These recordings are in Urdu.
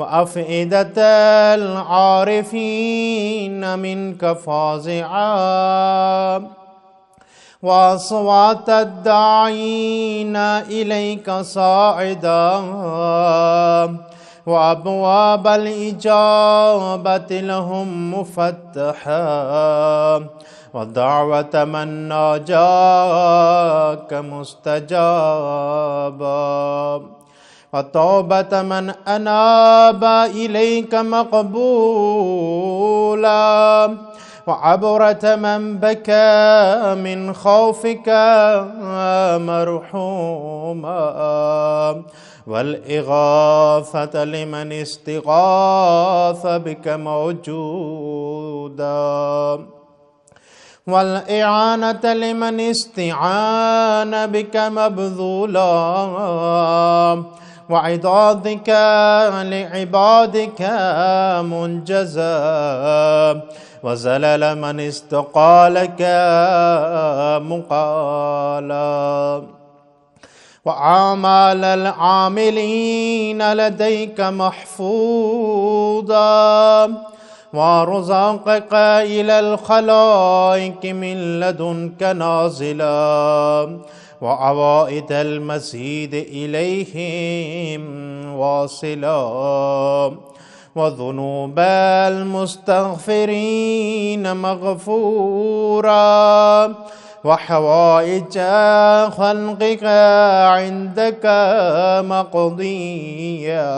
وأفئدة العارفين منك فازعا وأصوات الداعين إليك صاعدا وأبواب الإجابة لهم مفتحا ودعوة من ناجاك مستجابا وتوبة من أناب إليك مقبولا وعبرة من بكى من خوفك مرحوما والإغاثة لمن استغاث بك موجودا والإعانة لمن استعان بك مبذولا وعضادك لعبادك منجزا وزلل من استقالك مقالا وعمل العاملين لديك محفوظا ورزقك إلى الخلائق من لدنك نازلا وعوائد المزيد إليهم واصلا وذنوب المستغفرين مغفورا وحوائج خلقك عندك مقضيا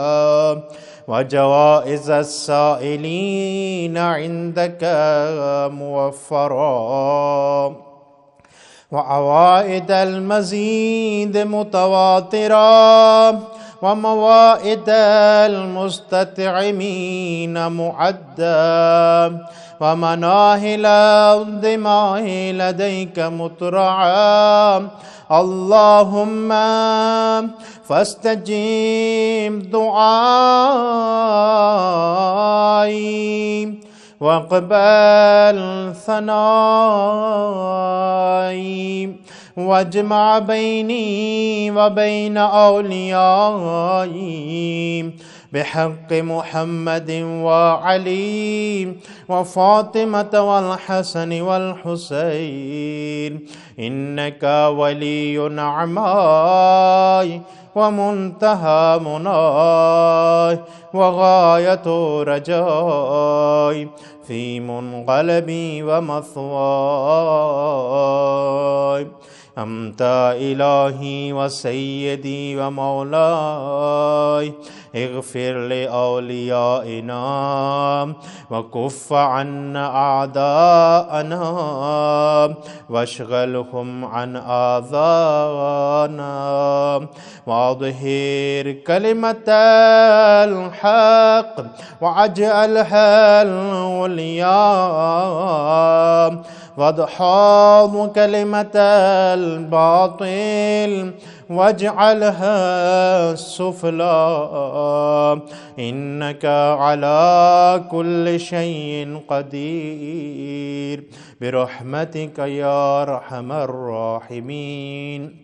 وجوائز السائلين عندك موفرا وعوائد المزيد متواترا وموائد المستطعمين معدا ومناهل الدماء لديك مترعا اللهم فاستجب دعائي واقبل ثنائي واجمع بيني وبين أوليائي بحق محمد وعلي وفاطمة والحسن والحسين إنك ولي نعماي ومنتهى مناي وغاية رجاي في منقلبي ومثواي أنت إلهي وسيدي ومولاي اغفر لأوليائنا وكف عنا أعداءنا واشغلهم عن آذانا وأظهر كلمة الحق واجعلها العليا وادحض كلمة الباطل واجعلها السفلى إنك على كل شيء قدير برحمتك يا أرحم الراحمين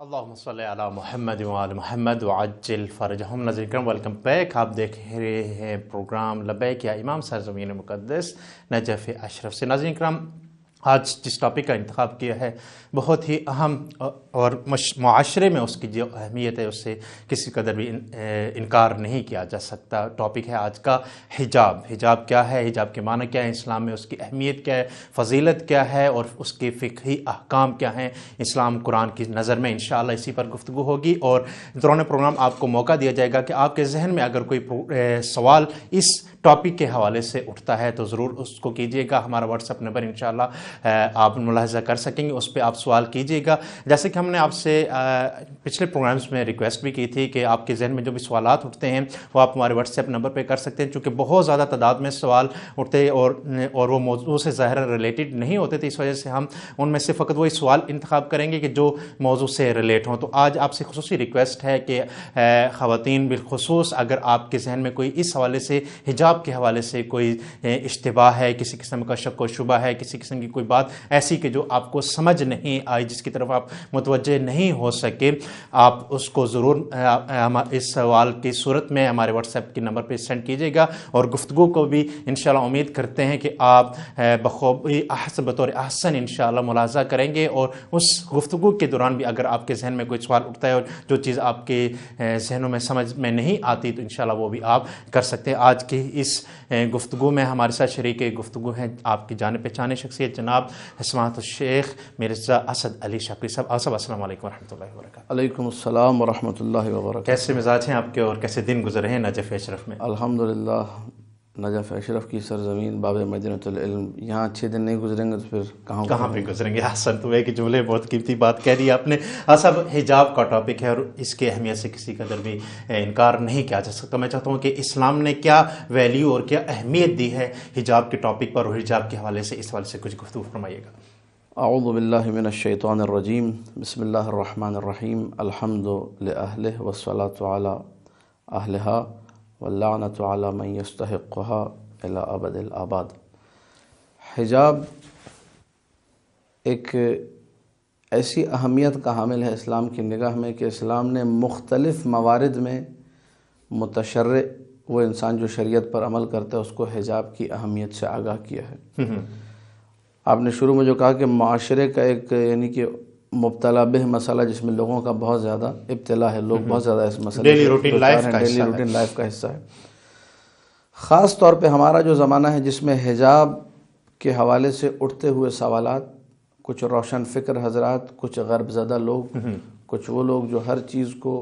اللہم صلی علی محمد وآل محمد وعجل فرجہم۔ ناظرین کرام ویلکم بیک، آپ دیکھ رہے ہیں پروگرام لبیک یا امام سرزمین مقدس نجف اشرف سے۔ ناظرین کرام آج جس ٹاپک کا انتخاب کیا ہے بہت ہی اہم اور معاشرے میں اس کی جو اہمیت ہے اس سے کسی قدر بھی انکار نہیں کیا جا سکتا۔ ٹاپک ہے آج کا حجاب۔ حجاب کیا ہے، حجاب کے معنی کیا ہے، اسلام میں اس کی اہمیت کیا ہے، فضیلت کیا ہے اور اس کے فقہی احکام کیا ہیں اسلام قرآن کی نظر میں۔ انشاءاللہ اسی پر گفتگو ہوگی اور دوران پروگرام آپ کو موقع دیا جائے گا کہ آپ کے ذہن میں اگر کوئی سوال اس ٹاپک کے حوالے سے اٹھتا ہے تو ضرور اس کو کیجیے گا۔ ہمارا واٹس ایپ نمبر انشاءاللہ آپ ملاحظہ کر سکیں گے، اس پہ آپ سوال کیجیے گا۔ جیسے کہ ہم نے آپ سے پچھلے پروگرامز میں ریکویسٹ بھی کی تھی کہ آپ کے ذہن میں جو بھی سوالات اٹھتے ہیں وہ آپ ہمارے واٹس ایپ نمبر پہ کر سکتے ہیں، چونکہ بہت زیادہ تعداد میں سوال اٹھتے اور وہ موضوع سے ظاہر ریلیٹڈ نہیں ہوتے تھے، اس وجہ سے ہم ان میں سے فقط وہی سوال انتخاب کریں گے کہ جو موضوع سے ریلیٹ ہوں۔ تو آج آپ سے خصوصی ریکویسٹ ہے کہ خواتین بالخصوص اگر آپ کے ذہن میں کوئی اس حوالے سے حجاب کے حوالے سے کوئی اشتباہ ہے، کسی قسم کا شک و شبہ ہے، کسی قسم کی کوئی بات ایسی کہ جو آپ کو سمجھ نہیں آئی، جس کی طرف آپ متوجہ نہیں ہو سکے، آپ اس کو ضرور اس سوال کی صورت میں ہمارے واٹس ایپ کے نمبر پہ سینڈ کیجیے گا، اور گفتگو کو بھی انشاءاللہ امید کرتے ہیں کہ آپ بخوبی بطور احسن انشاءاللہ ملاحظہ کریں گے، اور اس گفتگو کے دوران بھی اگر آپ کے ذہن میں کوئی سوال اٹھتا ہے اور جو چیز آپ کے ذہنوں میں سمجھ میں نہیں آتی تو انشاءاللہ وہ بھی آپ کر سکتے ہیں۔ آج کی اس گفتگو میں ہمارے ساتھ شریک گفتگو ہیں آپ کی جانے پہچانے شخصیت جناب سماحت الشیخ مرزا اسد علی شاکری صاحب۔ السلام علیکم ورحمۃ اللہ وبرکاتہ۔ علیکم السلام ورحمۃ اللہ وبرکاتہ۔ کیسے مزاج ہیں آپ کے اور کیسے دن گزرے ہیں نجف اشرف میں؟ الحمدللہ، نجف اشرف کی سرزمین باب مدینۃ العلم، یہاں 6 دن نہیں گزریں گے تو پھر کہاں پہ گزریں گے؟ حسن، تو ایک جملے بہت قیمتی بات کہہ دی آپ نے۔ صاحب حجاب کا ٹاپک ہے اور اس کی اہمیت سے کسی قدر بھی انکار نہیں کیا جا سکتا۔ میں چاہتا ہوں کہ اسلام نے کیا ویلیو اور کیا اہمیت دی ہے حجاب کے ٹاپک پر، اور حجاب کے حوالے سے اس حوالے سے کچھ گفتگو فرمائیے گا۔ اعوذ باللہ من الشیطان الرجیم، بسم اللہ الرحمن الرحیم، الحمد لأہلہ والصلاة علی اہلہا واللعنۃ علی من یستحقها الی ابد الآباد۔ حجاب ایک ایسی اہمیت کا حامل ہے اسلام کی نگاہ میں کہ اسلام نے مختلف موارد میں متشرع، وہ انسان جو شریعت پر عمل کرتا ہے، اس کو حجاب کی اہمیت سے آگاہ کیا ہے۔ آپ نے شروع میں جو کہا کہ معاشرے کا ایک یعنی کہ مبتلا بہ مسئلہ جس میں لوگوں کا بہت زیادہ ابتلا ہے، لوگ بہت زیادہ اس مسئلے ڈیلی روٹین لائف کا حصہ ہے۔ خاص طور پہ ہمارا جو زمانہ ہے جس میں حجاب کے حوالے سے اٹھتے ہوئے سوالات، کچھ روشن فکر حضرات، کچھ غرب زدہ لوگ، کچھ وہ لوگ جو ہر چیز کو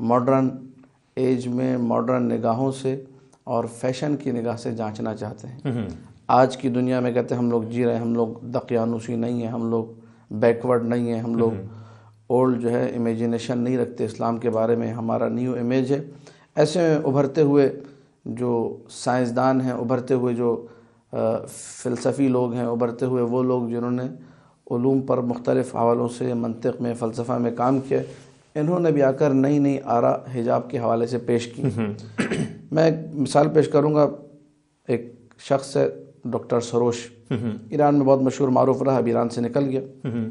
ماڈرن ایج میں ماڈرن نگاہوں سے اور فیشن کی نگاہ سے جانچنا چاہتے ہیں۔ آج کی دنیا میں کہتے ہیں ہم لوگ جی رہے ہیں، ہم لوگ دقیانوسی نہیں ہیں، ہم لوگ بیکورڈ نہیں ہیں، ہم لوگ اولڈ جو ہے امیجنیشن نہیں رکھتے اسلام کے بارے میں، ہمارا نیو امیج ہے۔ ایسے میں ابھرتے ہوئے جو سائنسدان ہیں، ابھرتے ہوئے جو فلسفی لوگ ہیں، ابھرتے ہوئے وہ لوگ جنہوں نے علوم پر مختلف حوالوں سے منطق میں فلسفہ میں کام کیا، انہوں نے بھی آ کر نئی نئی آراء حجاب کے حوالے سے پیش کی۔ میں ایک مثال پیش کروں گا۔ ایک شخص ہے ڈاکٹر سروش، ایران میں بہت مشہور معروف رہا، اب ایران سے نکل گیا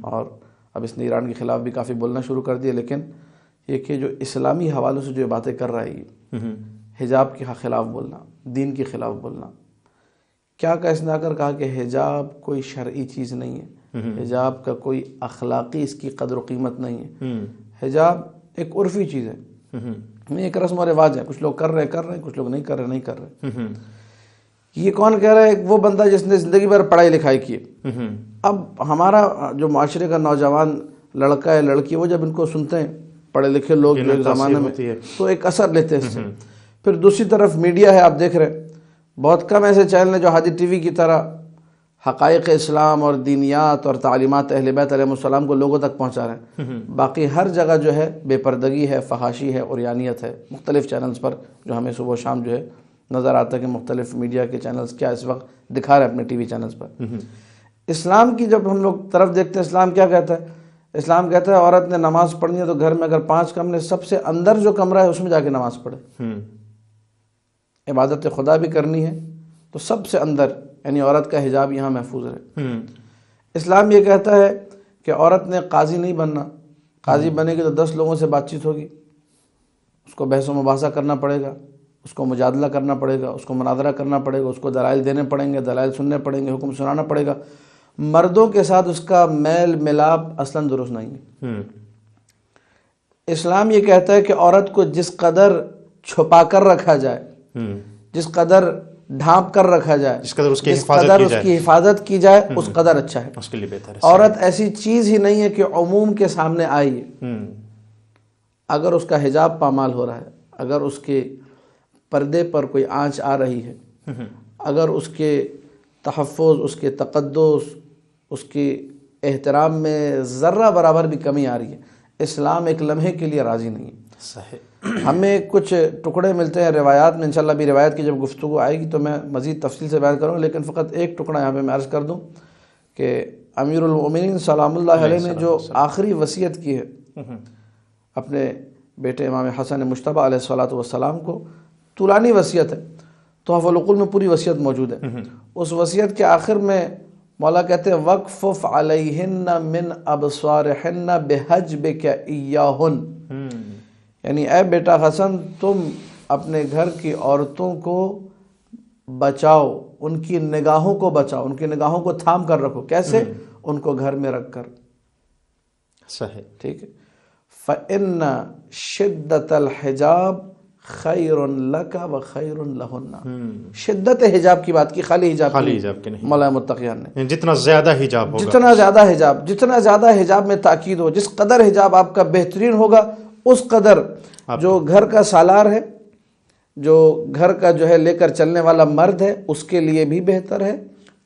اور اب اس نے ایران کے خلاف بھی کافی بولنا شروع کر دیا، لیکن یہ کہ جو اسلامی حوالوں سے جو باتیں کر رہا ہے، حجاب کے خلاف بولنا، دین کے خلاف بولنا، کیا کہ اس نے آ کر کہا کہ حجاب کوئی شرعی چیز نہیں ہے، حجاب کا کوئی اخلاقی اس کی قدر و قیمت نہیں ہے، حجاب ایک عرفی چیز ہے، ایک رسم و رواج ہے، کچھ لوگ کر رہے ہیں، کچھ لوگ نہیں کر رہے۔ یہ کون کہہ رہا ہے؟ وہ بندہ جس نے زندگی بھر پڑھائی لکھائی کی۔ اب ہمارا جو معاشرے کا نوجوان لڑکا ہے، لڑکی، وہ جب ان کو سنتے ہیں پڑھے لکھے لوگ جو ایک زمانے میں، تو ایک اثر لیتے ہیں اس سے۔ پھر دوسری طرف میڈیا ہے، آپ دیکھ رہے ہیں بہت کم ایسے چینل ہیں جو ہادی ٹی وی کی طرح حقائق اسلام اور دینیات اور تعلیمات اہل بیت علیہ السلام کو لوگوں تک پہنچا رہے ہیں۔ باقی ہر جگہ جو ہے بے پردگی ہے، فحاشی ہے، عریانیت ہے۔ مختلف چینلز پر جو ہمیں صبح و شام جو ہے نظر آتا ہے کہ مختلف میڈیا کے چینلز کیا اس وقت دکھا رہے ہیں اپنے ٹی وی چینلز پر۔ اسلام کی جب ہم لوگ طرف دیکھتے ہیں، اسلام کیا کہتا ہے؟ اسلام کہتا ہے عورت نے نماز پڑھنی ہے تو گھر میں اگر 5 کمرے، سب سے اندر جو کمرہ ہے اس میں جا کے نماز پڑھے۔ عبادت خدا بھی کرنی ہے تو سب سے اندر، یعنی عورت کا حجاب یہاں محفوظ رہے۔ اسلام یہ کہتا ہے کہ عورت نے قاضی نہیں بننا، قاضی بنے گی تو 10 لوگوں سے بات چیت ہوگی، اس کو بحث و مباحثہ کرنا پڑے گا، اس کو مجادلہ کرنا پڑے گا، اس کو مناظرہ کرنا پڑے گا، اس کو دلائل دینے پڑیں گے، دلائل سننے پڑیں گے، حکم سنانا پڑے گا۔ مردوں کے ساتھ اس کا میل ملاپ اصلاً درست نہیں ہے۔ اسلام یہ کہتا ہے کہ عورت کو جس قدر چھپا کر رکھا جائے، جس قدر ڈھانپ کر رکھا جائے، جس قدر اس کی حفاظت کی جائے اس قدر اچھا ہے، اس کے لیے بہتر ہے۔ عورت ایسی چیز ہی نہیں ہے کہ عموم کے سامنے آئی ہے۔ اگر اس کا حجاب پامال ہو رہا ہے، اگر اس کے پردے پر کوئی آنچ آ رہی ہے، اگر اس کے تحفظ، اس کے تقدس، اس کے احترام میں ذرہ برابر بھی کمی آ رہی ہے، اسلام ایک لمحے کے لیے راضی نہیں ہے۔ صحیح۔ ہمیں کچھ ٹکڑے ملتے ہیں روایات میں، انشاءاللہ بھی روایت کی جب گفتگو آئے گی تو میں مزید تفصیل سے بیان کروں، لیکن فقط ایک ٹکڑا یہاں پہ میں عرض کر دوں کہ امیر المومنین سلام اللہ علیہ نے جو آخری وصیت کی ہے اپنے بیٹے امام حسن مجتبیٰ علیہ الصلوۃ والسلام کو، طولانی وصیت ہے، تحفۃ العقول میں پوری وصیت موجود ہے۔ اس وصیت کے آخر میں مولا کہتے ہیں وَقْفُفْ عَلَيْهِنَّ مِنْ أَبْصَارِهِنَّ بِحَجْبِكَ إِيَّاهُنَّ، یعنی اے بیٹا حسن تم اپنے گھر کی عورتوں کو بچاؤ، ان کی نگاہوں کو بچاؤ، ان کی نگاہوں کو تھام کر رکھو۔ کیسے؟ ان کو گھر میں رکھ کر۔ صحیح، ٹھیک ہے۔ فَإِنَّ شِدَّةَ الْحِجَابِ خَيْرٌ لَكَ وَخَيْرٌ لَهُنَّ، شدت حجاب کی بات کی، خالی حجاب کی نہیں، مولا متقیان نے۔ جتنا زیادہ حجاب ہوگا، جتنا زیادہ حجاب میں تاکید ہو، جس قدر حجاب آپ کا بہترین ہوگا اس قدر جو گھر کا سالار ہے، جو گھر کا جو ہے لے کر چلنے والا مرد ہے، اس کے لیے بھی بہتر ہے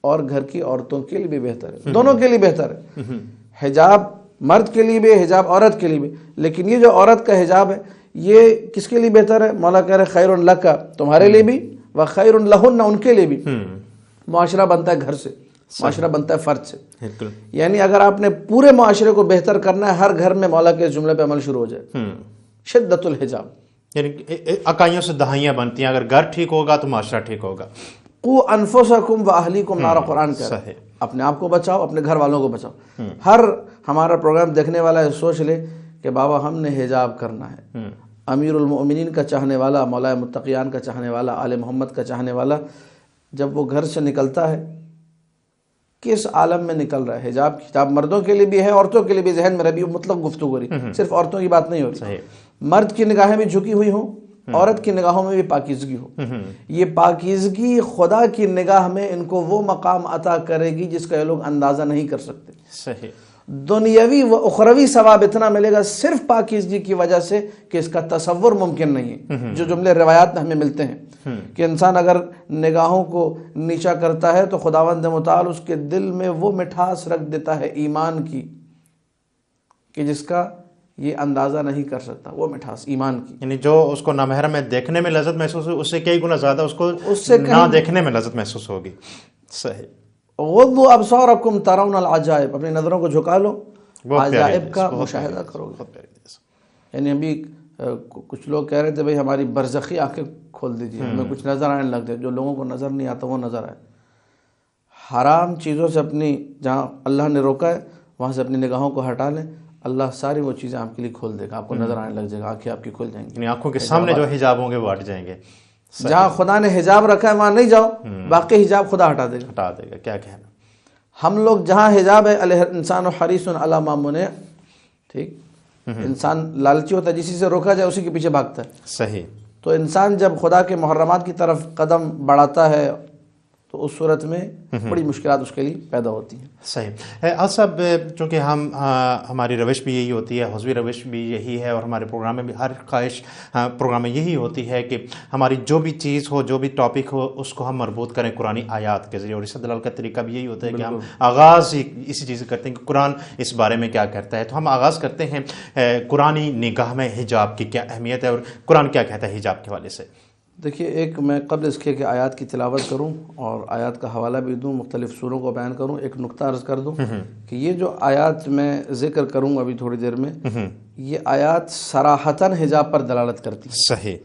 اور گھر کی عورتوں کے لیے بھی بہتر ہے، دونوں کے لیے بہتر ہے۔ حجاب مرد کے لیے بھی، حجاب عورت کے لیے بھی، لیکن یہ جو عورت کا حجاب ہے یہ کس کے لیے بہتر ہے؟ مولا کہہ رہے خیر لک، تمہارے لیے بھی، وخیر لہن، ان کے لیے بھی۔ معاشرہ بنتا ہے گھر سے، معاشرہ بنتا ہے فرد سے، یعنی اگر آپ نے پورے معاشرے کو بہتر کرنا ہے، ہر گھر میں مولا کے اس جملے پہ عمل شروع ہو جائے، شدت الحجاب، یعنی اکائیوں سے دہائیاں بنتی ہیں، اگر گھر ٹھیک ہوگا تو معاشرہ ٹھیک ہوگا۔ قو انفسکم واہلیکم نارا، قرآن کہہ رہا ہے اپنے آپ کو بچاؤ، اپنے گھر والوں کو بچاؤ۔ ہر ہمارا پروگرام دیکھنے والا ہے سوچ لے کہ بابا ہم نے حجاب کرنا ہے۔ امیر المؤمنین کا چاہنے والا، مولا متقیان کا چاہنے والا، آل محمد کا چاہنے والا، جب وہ گھر سے نکلتا ہے کس عالم میں نکل رہا ہے؟ حجاب، حجاب مردوں کے لیے بھی ہے، عورتوں کے لیے بھی، ذہن میں ربی مطلق گفتگو ہو رہی، صرف عورتوں کی بات نہیں ہو رہی۔ مرد کی نگاہیں بھی جھکی ہوئی ہوں، عورت کی نگاہوں میں بھی پاکیزگی ہو۔ یہ پاکیزگی خدا کی نگاہ میں ان کو وہ مقام عطا کرے گی جس کا یہ لوگ اندازہ نہیں کر سکتے۔ صحیح۔ دنیاوی و اخروی ثواب اتنا ملے گا صرف پاکیزگی کی وجہ سے کہ اس کا تصور ممکن نہیں ہے۔ جو جملے روایات میں ہمیں ملتے ہیں کہ انسان اگر نگاہوں کو نیچا کرتا ہے تو خداوند متعال اس کے دل میں وہ مٹھاس رکھ دیتا ہے ایمان کی کہ جس کا یہ اندازہ نہیں کر سکتا، وہ مٹھاس ایمان کی، یعنی جو اس کو نامحرم میں دیکھنے میں لذت محسوس ہوئی، اس سے کئی گنا زیادہ اس کو نہ دیکھنے میں لذت محسوس ہوگی۔ صحیح۔ غضوا ابصارکم ترون العجائب، اپنی نظروں کو جھکا لو، عجائب کا مشاہدہ کرو گے۔ یعنی ابھی کچھ لوگ کہہ رہے تھے بھئی ہماری برزخی آنکھیں کھول دیجیے، ہمیں کچھ نظر آنے لگ جائے، جو لوگوں کو نظر نہیں آتا وہ نظر آئے۔ حرام چیزوں سے اپنی، جہاں اللہ نے روکا ہے وہاں سے اپنی نگاہوں کو ہٹا لیں، اللہ ساری وہ چیزیں آپ کے لیے کھول دے گا، آپ کو نظر آنے لگ جائے گا، آنکھیں آپ کی کھل جائیں گی۔ یعنی آنکھوں کے سامنے جو حجاب ہوں گے وہ ہٹ جائیں گے۔ جہاں خدا نے حجاب رکھا ہے وہاں نہیں جاؤ، باقی حجاب خدا ہٹا دے گا، ہٹا دے گا۔ کیا کہنا، ہم لوگ جہاں حجاب ہے الانسان حریص علی ما منع، ٹھیک، انسان لالچی ہوتا ہے، جسی سے روکا جائے اسی کے پیچھے بھاگتا ہے۔ صحیح۔ تو انسان جب خدا کے محرمات کی طرف قدم بڑھاتا ہے تو اس صورت میں بڑی مشکلات اس کے لیے پیدا ہوتی ہیں۔ صحیح۔ آج صاحب چونکہ ہماری روش بھی یہی ہوتی ہے، حزبی روش بھی یہی ہے، اور ہمارے پروگرام میں بھی ہر خواہش پروگرام میں یہی ہوتی ہے کہ ہماری جو بھی چیز ہو، جو بھی ٹاپک ہو، اس کو ہم مربوط کریں قرآنی آیات کے ذریعے، اور اس دلال کا طریقہ بھی یہی ہوتا ہے کہ ہم آغاز اسی چیز سے کرتے ہیں کہ قرآن اس بارے میں کیا کہتا ہے۔ تو ہم آغاز کرتے ہیں قرآنی نگاہ میں حجاب کی کیا اہمیت ہے اور قرآن کیا کہتا ہے حجاب کے حوالے سے۔ دیکھیے، ایک میں قبل اس کے کہ آیات کی تلاوت کروں اور آیات کا حوالہ بھی دوں، مختلف سوروں کو بیان کروں، ایک نقطہ عرض کر دوں کہ یہ جو آیات میں ذکر کروں ابھی تھوڑی دیر میں، یہ آیات صراحتاً حجاب پر دلالت کرتی ہیں۔ صحیح۔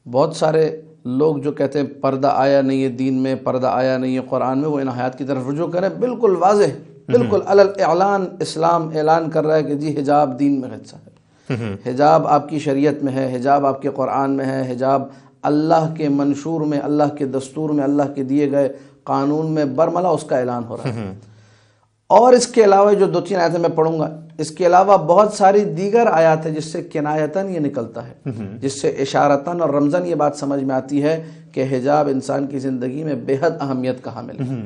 بہت سارے لوگ جو کہتے ہیں پردہ آیا نہیں ہے دین میں، پردہ آیا نہیں ہے قرآن میں، وہ ان آیات کی طرف رجوع کریں، بالکل واضح بالکل علی الاعلان اسلام اعلان کر رہا ہے کہ جی حجاب دین میں حصہ ہے، حجاب آپ کی شریعت میں ہے، حجاب آپ کے قرآن میں ہے، حجاب اللہ کے منشور میں، اللہ کے دستور میں، اللہ کے دیے گئے قانون میں برملا اس کا اعلان ہو رہا ہے۔ اور اس کے علاوہ جو 2-3 آیتیں میں پڑھوں گا، اس کے علاوہ بہت ساری دیگر آیات ہیں جس سے کنایتاً یہ نکلتا ہے، جس سے اشارتاً اور رمزاً یہ بات سمجھ میں آتی ہے کہ حجاب انسان کی زندگی میں بے حد اہمیت کا حامل ہے۔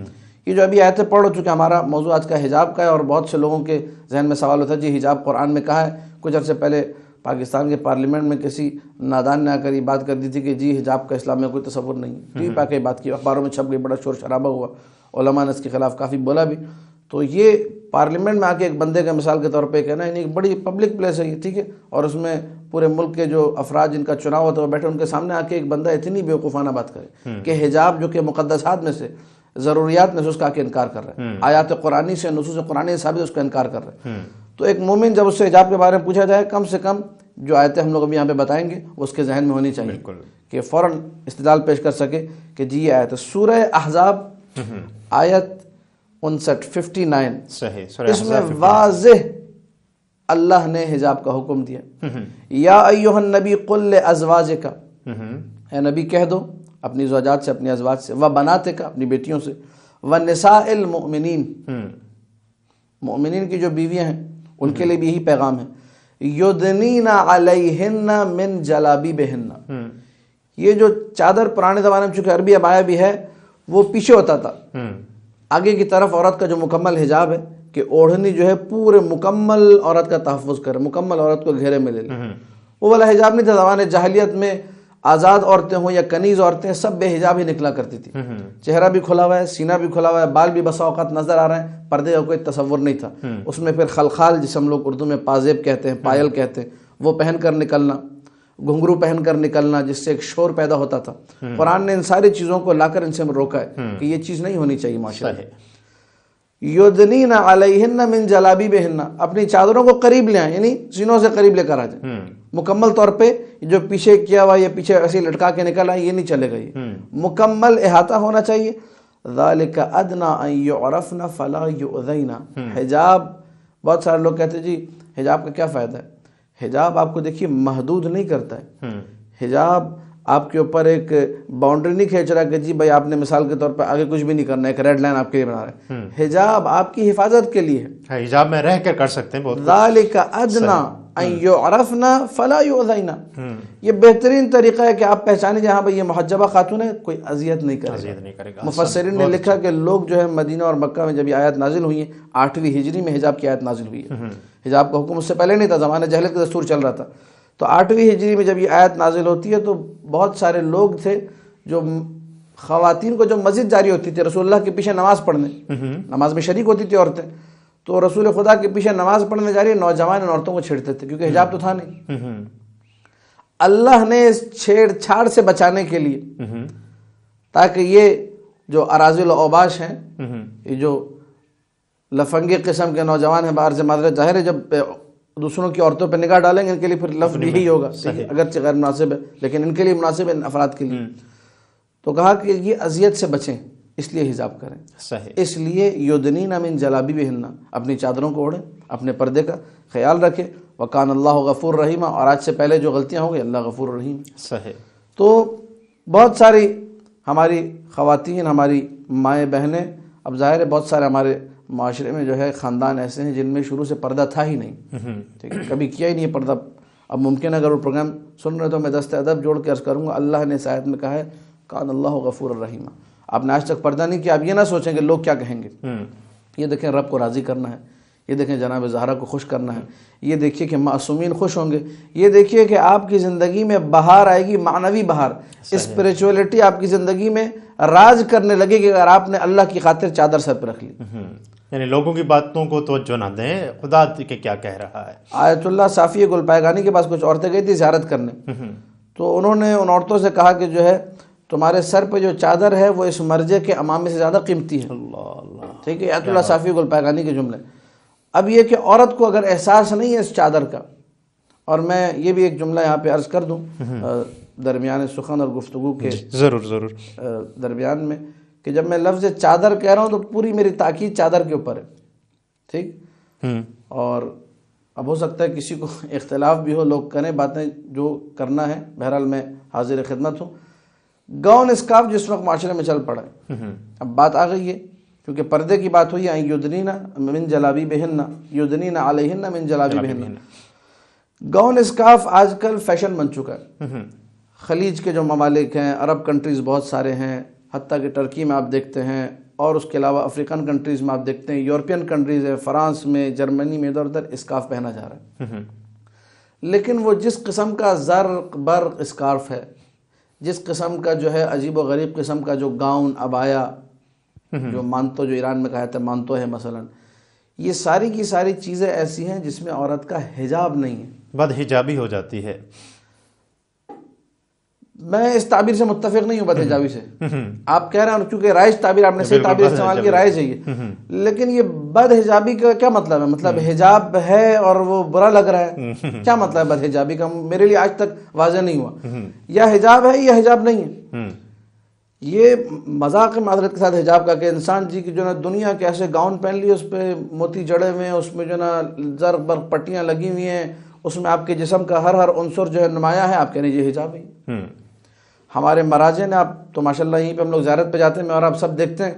یہ جو ابھی آیتیں پڑھو، چونکہ ہمارا موضوع آج کا حجاب کا ہے اور بہت سے لوگوں کے ذہن میں سوال ہوتا ہے جی حجاب قرآن میں کہا ہے۔ کچھ عرصے پہلے پاکستان کے پارلیمنٹ میں کسی نادان نے آ کر یہ بات کر دی تھی کہ جی حجاب کا اسلام میں کوئی تصور نہیں، ٹی وی پہ آ کے بات کی، اخباروں میں چھپ گئی، بڑا شور شرابہ ہوا، علماء نے اس کے خلاف کافی بولا بھی۔ تو یہ پارلیمنٹ میں آ کے ایک بندے کا مثال کے طور پہ کہنا ہے، ایک بڑی پبلک پلیس ہے یہ، ٹھیک ہے، اور اس میں پورے ملک کے جو افراد جن کا چناؤ ہوتا ہے وہ بیٹھے، ان کے سامنے آ کے ایک بندہ اتنی بیوقوفانہ بات کرے کہ حجاب جو کہ مقدسات میں سے، ضروریات میں سے، اس کا کے انکار کر رہا ہے، آیات قرآنی سے، نصوص قرآنی ثابت اس کا انکار کر رہا ہے۔ تو ایک مومن جب اس سے حجاب کے بارے میں پوچھا جائے، کم سے کم جو آیتیں ہم لوگ ابھی یہاں پہ بتائیں گے وہ اس کے ذہن میں ہونی چاہیے کہ فوراً استدلال پیش کر سکے کہ جی یہ آیت ہے۔ سورہ احزاب آیت 59 صحیح، اس میں واضح اللہ نے حجاب کا حکم دیا، یا ایھا النبی قل لازواجک، اے نبی کہہ دو اپنی زوجات سے، اپنی ازواج سے، وبناتک اپنی بیٹیوں سے، ونساء المؤمنین مؤمنین کی جو بیویاں ہیں ان کے لیے بھی یہی پیغام ہے، یدنین علیہن من جلابیبہن، یہ جو چادر پرانے زمانے میں چونکہ عربی عبایا بھی ہے وہ پیچھے ہوتا تھا، آگے کی طرف عورت کا جو مکمل حجاب ہے کہ اوڑھنی جو ہے پورے مکمل عورت کا تحفظ کرے، مکمل عورت کو گھیرے میں لے لے، وہ والا حجاب نہیں تھا۔ زمانے جاہلیت میں آزاد عورتیں ہوں یا کنیز عورتیں سب بے حجاب ہی نکلا کرتی تھی، چہرہ بھی کھلا ہوا ہے، سینہ بھی کھلا ہوا ہے، بال بھی بسا اوقات نظر آ رہے ہیں، پردے کا کوئی تصور نہیں تھا۔ اس میں پھر خلخال جسے ہم لوگ اردو میں پازیب کہتے ہیں، پائل کہتے ہیں، وہ پہن کر نکلنا، گھنگرو پہن کر نکلنا جس سے ایک شور پیدا ہوتا تھا۔ قرآن نے ان ساری چیزوں کو لا کر ان سے روکا ہے کہ یہ چیز نہیں ہونی چاہیے معاشرے میں۔ یدنین علیہن من جلابیبہن، اپنی چادروں کو قریب لے آئیں، یعنی سینوں سے قریب لے کر آ جائیں، مکمل طور پہ جو پیچھے کیا ہوا یا پیچھے ایسے لٹکا کے نکل آئے یہ نہیں چلے گا، یہ مکمل احاطہ ہونا چاہیے۔ ذالک ادنی ان یعرفن فلا یؤذین، حجاب بہت سارے لوگ کہتے ہیں جی حجاب کا کیا فائدہ ہے؟ حجاب آپ کو دیکھیے محدود نہیں کرتا ہے، حجاب آپ کے اوپر ایک باؤنڈری نہیں کھینچ رہا کہ جی بھائی آپ نے مثال کے طور پہ آگے کچھ بھی نہیں کرنا ہے، ایک ریڈ لائن آپ کے لیے بنا رہے ہیں۔ حجاب آپ کی حفاظت کے لیے ہے، حجاب میں رہ کر کر سکتے ہیں۔ ذالک ادنی ان یعرفن فلا یؤذین، یہ بہترین طریقہ ہے کہ آپ پہچانیں جہاں بھائی یہ محجبہ خاتون ہے، کوئی اذیت نہیں کرے گا۔ مفسرین نے لکھا کہ لوگ جو ہے مدینہ اور مکہ میں جب یہ آیت نازل ہوئی ہیں، 8ویں ہجری میں حجاب کی آیت نازل ہوئی ہے، حجاب کا حکم اس سے پہلے نہیں تھا، زمانہ جہلیت کا دستور چل رہا تھا۔ تو 8ویں ہجری میں جب یہ آیت نازل ہوتی ہے تو بہت سارے لوگ تھے جو خواتین کو جو مسجد جاری ہوتی تھی رسول اللہ کے پیچھے نماز پڑھنے، نماز میں شریک ہوتی تھی عورتیں، تو رسول خدا کے پیچھے نماز پڑھنے جا رہی ہے، نوجوان ان عورتوں کو چھیڑتے تھے کیونکہ حجاب تو تھا نہیں۔ اللہ نے اس چھیڑ چھاڑ سے بچانے کے لیے، تاکہ یہ جو اراذل و اوباش ہیں، یہ جو لفنگی قسم کے نوجوان ہیں، باہر سے معذرت ظاہر ہے جب دوسروں کی عورتوں پہ نگاہ ڈالیں گے ان کے لیے پھر لفظ بھی ہی ہوگا، اگرچہ غیر مناسب ہے لیکن ان کے لیے مناسب ہے، افراد کے لیے۔ تو کہا کہ یہ اذیت سے بچیں، اس لیے حجاب کریں، اس لیے یدنین من جلابیبہن، اپنی چادروں کو اوڑھیں، اپنے پردے کا خیال رکھیں، وکان اللہ غفور رحیم، اور آج سے پہلے جو غلطیاں ہوں گی اللہ غفور رحیم۔ تو بہت ساری ہماری خواتین، ہماری مائیں بہنیں، اب ظاہر ہے بہت سارے ہمارے معاشرے میں جو ہے خاندان ایسے ہیں جن میں شروع سے پردہ تھا ہی نہیں، ٹھیک ہے، کبھی کیا ہی نہیں ہے پردہ۔ اب ممکن ہے اگر وہ پروگرام سن رہے تو میں دست ادب جوڑ کے عرض کروں گا، اللہ نے اس آیت میں کہا ہے کان اللہ غفور الرحیم، آپ نے آج تک پردہ نہیں کیا، آپ یہ نہ سوچیں کہ لوگ کیا کہیں گے۔ یہ دیکھیں رب کو راضی کرنا ہے، یہ دیکھیں جناب زہرا کو خوش کرنا ہے، یہ دیکھیے کہ معصومین خوش ہوں گے، یہ دیکھیے کہ آپ کی زندگی میں بہار آئے گی، معنوی بہار، اسپریچولیٹی آپ کی زندگی میں راج کرنے لگے گی اگر آپ نے اللہ کی خاطر چادر سر پہ رکھ لی۔ یعنی لوگوں کی باتوں کو توجہ نہ دیں، خدا کے کیا کہہ رہا ہے۔ آیت اللہ صافی گلپائگانی کے پاس کچھ عورتیں گئی تھی زیارت کرنے، تو انہوں نے ان عورتوں سے کہا کہ جو ہے تمہارے سر پہ جو چادر ہے وہ اس مرجع کے امامے سے زیادہ قیمتی ہے، ٹھیک ہے، آیت اللہ صافی گلپائگانی کے جملے۔ اب یہ کہ عورت کو اگر احساس نہیں ہے اس چادر کا، اور میں یہ بھی ایک جملہ یہاں پہ عرض کر دوں درمیان سخن اور گفتگو کے ضرور درمیان میں، کہ جب میں لفظ چادر کہہ رہا ہوں تو پوری میری تاکید چادر کے اوپر ہے، ٹھیک. اور اب ہو سکتا ہے کسی کو اختلاف بھی ہو, لوگ کریں باتیں جو کرنا ہے, بہرحال میں حاضر خدمت ہوں. گاؤن اسکارف جس وقت معاشرے میں چل پڑا ہے, اب بات آ گئی ہے کیونکہ پردے کی بات ہوئی ہے, یدنین من جلابیبہن یدنین علیہن من جلابیبہن. گاؤن اسکارف آج کل فیشن بن چکا ہے. خلیج کے جو ممالک ہیں, عرب کنٹریز بہت سارے ہیں, حتیٰ کہ ٹرکی میں آپ دیکھتے ہیں, اور اس کے علاوہ افریقن کنٹریز میں آپ دیکھتے ہیں, یورپین کنٹریز ہے, فرانس میں, جرمنی میں, ادھر ادھر اسکارف پہنا جا رہا ہے. لیکن وہ جس قسم کا زرق برق اسکارف ہے, جس قسم کا جو ہے عجیب و غریب قسم کا جو گاؤن ابایا, جو مانتو, جو ایران میں کہا جاتا ہے مانتو ہے مثلا, یہ ساری کی ساری چیزیں ایسی ہیں جس میں عورت کا حجاب نہیں ہے, بد حجابی ہو جاتی ہے. میں اس تعبیر سے متفق نہیں ہوں بد حجابی سے. آپ کہہ رہے ہیں کیونکہ رائج تعبیر, آپ نے صحیح تعبیر استعمال کی, رائج ہے یہ. لیکن یہ بد حجابی کا کیا مطلب ہے؟ مطلب حجاب ہے اور وہ برا لگ رہا ہے, کیا مطلب ہے بد حجابی کا؟ میرے لیے آج تک واضح نہیں ہوا. یا حجاب ہے یا حجاب نہیں ہے. یہ مذاق معذرت کے ساتھ حجاب کا کہ انسان جی کی جو نا دنیا کے ایسے گاؤن پہن لیے, اس پہ موتی جڑے ہوئے ہیں, اس میں جو نا زرق برق پٹیاں لگی ہوئی ہیں, اس میں آپ کے جسم کا ہر عنصر جو ہے نمایاں ہے, آپ کہہ رہے ہیں یہ حجاب ہے. ہمارے مراجع نے, آپ تو ماشاءاللہ یہیں پہ ہم لوگ زیارت پہ جاتے ہیں, اور آپ سب دیکھتے ہیں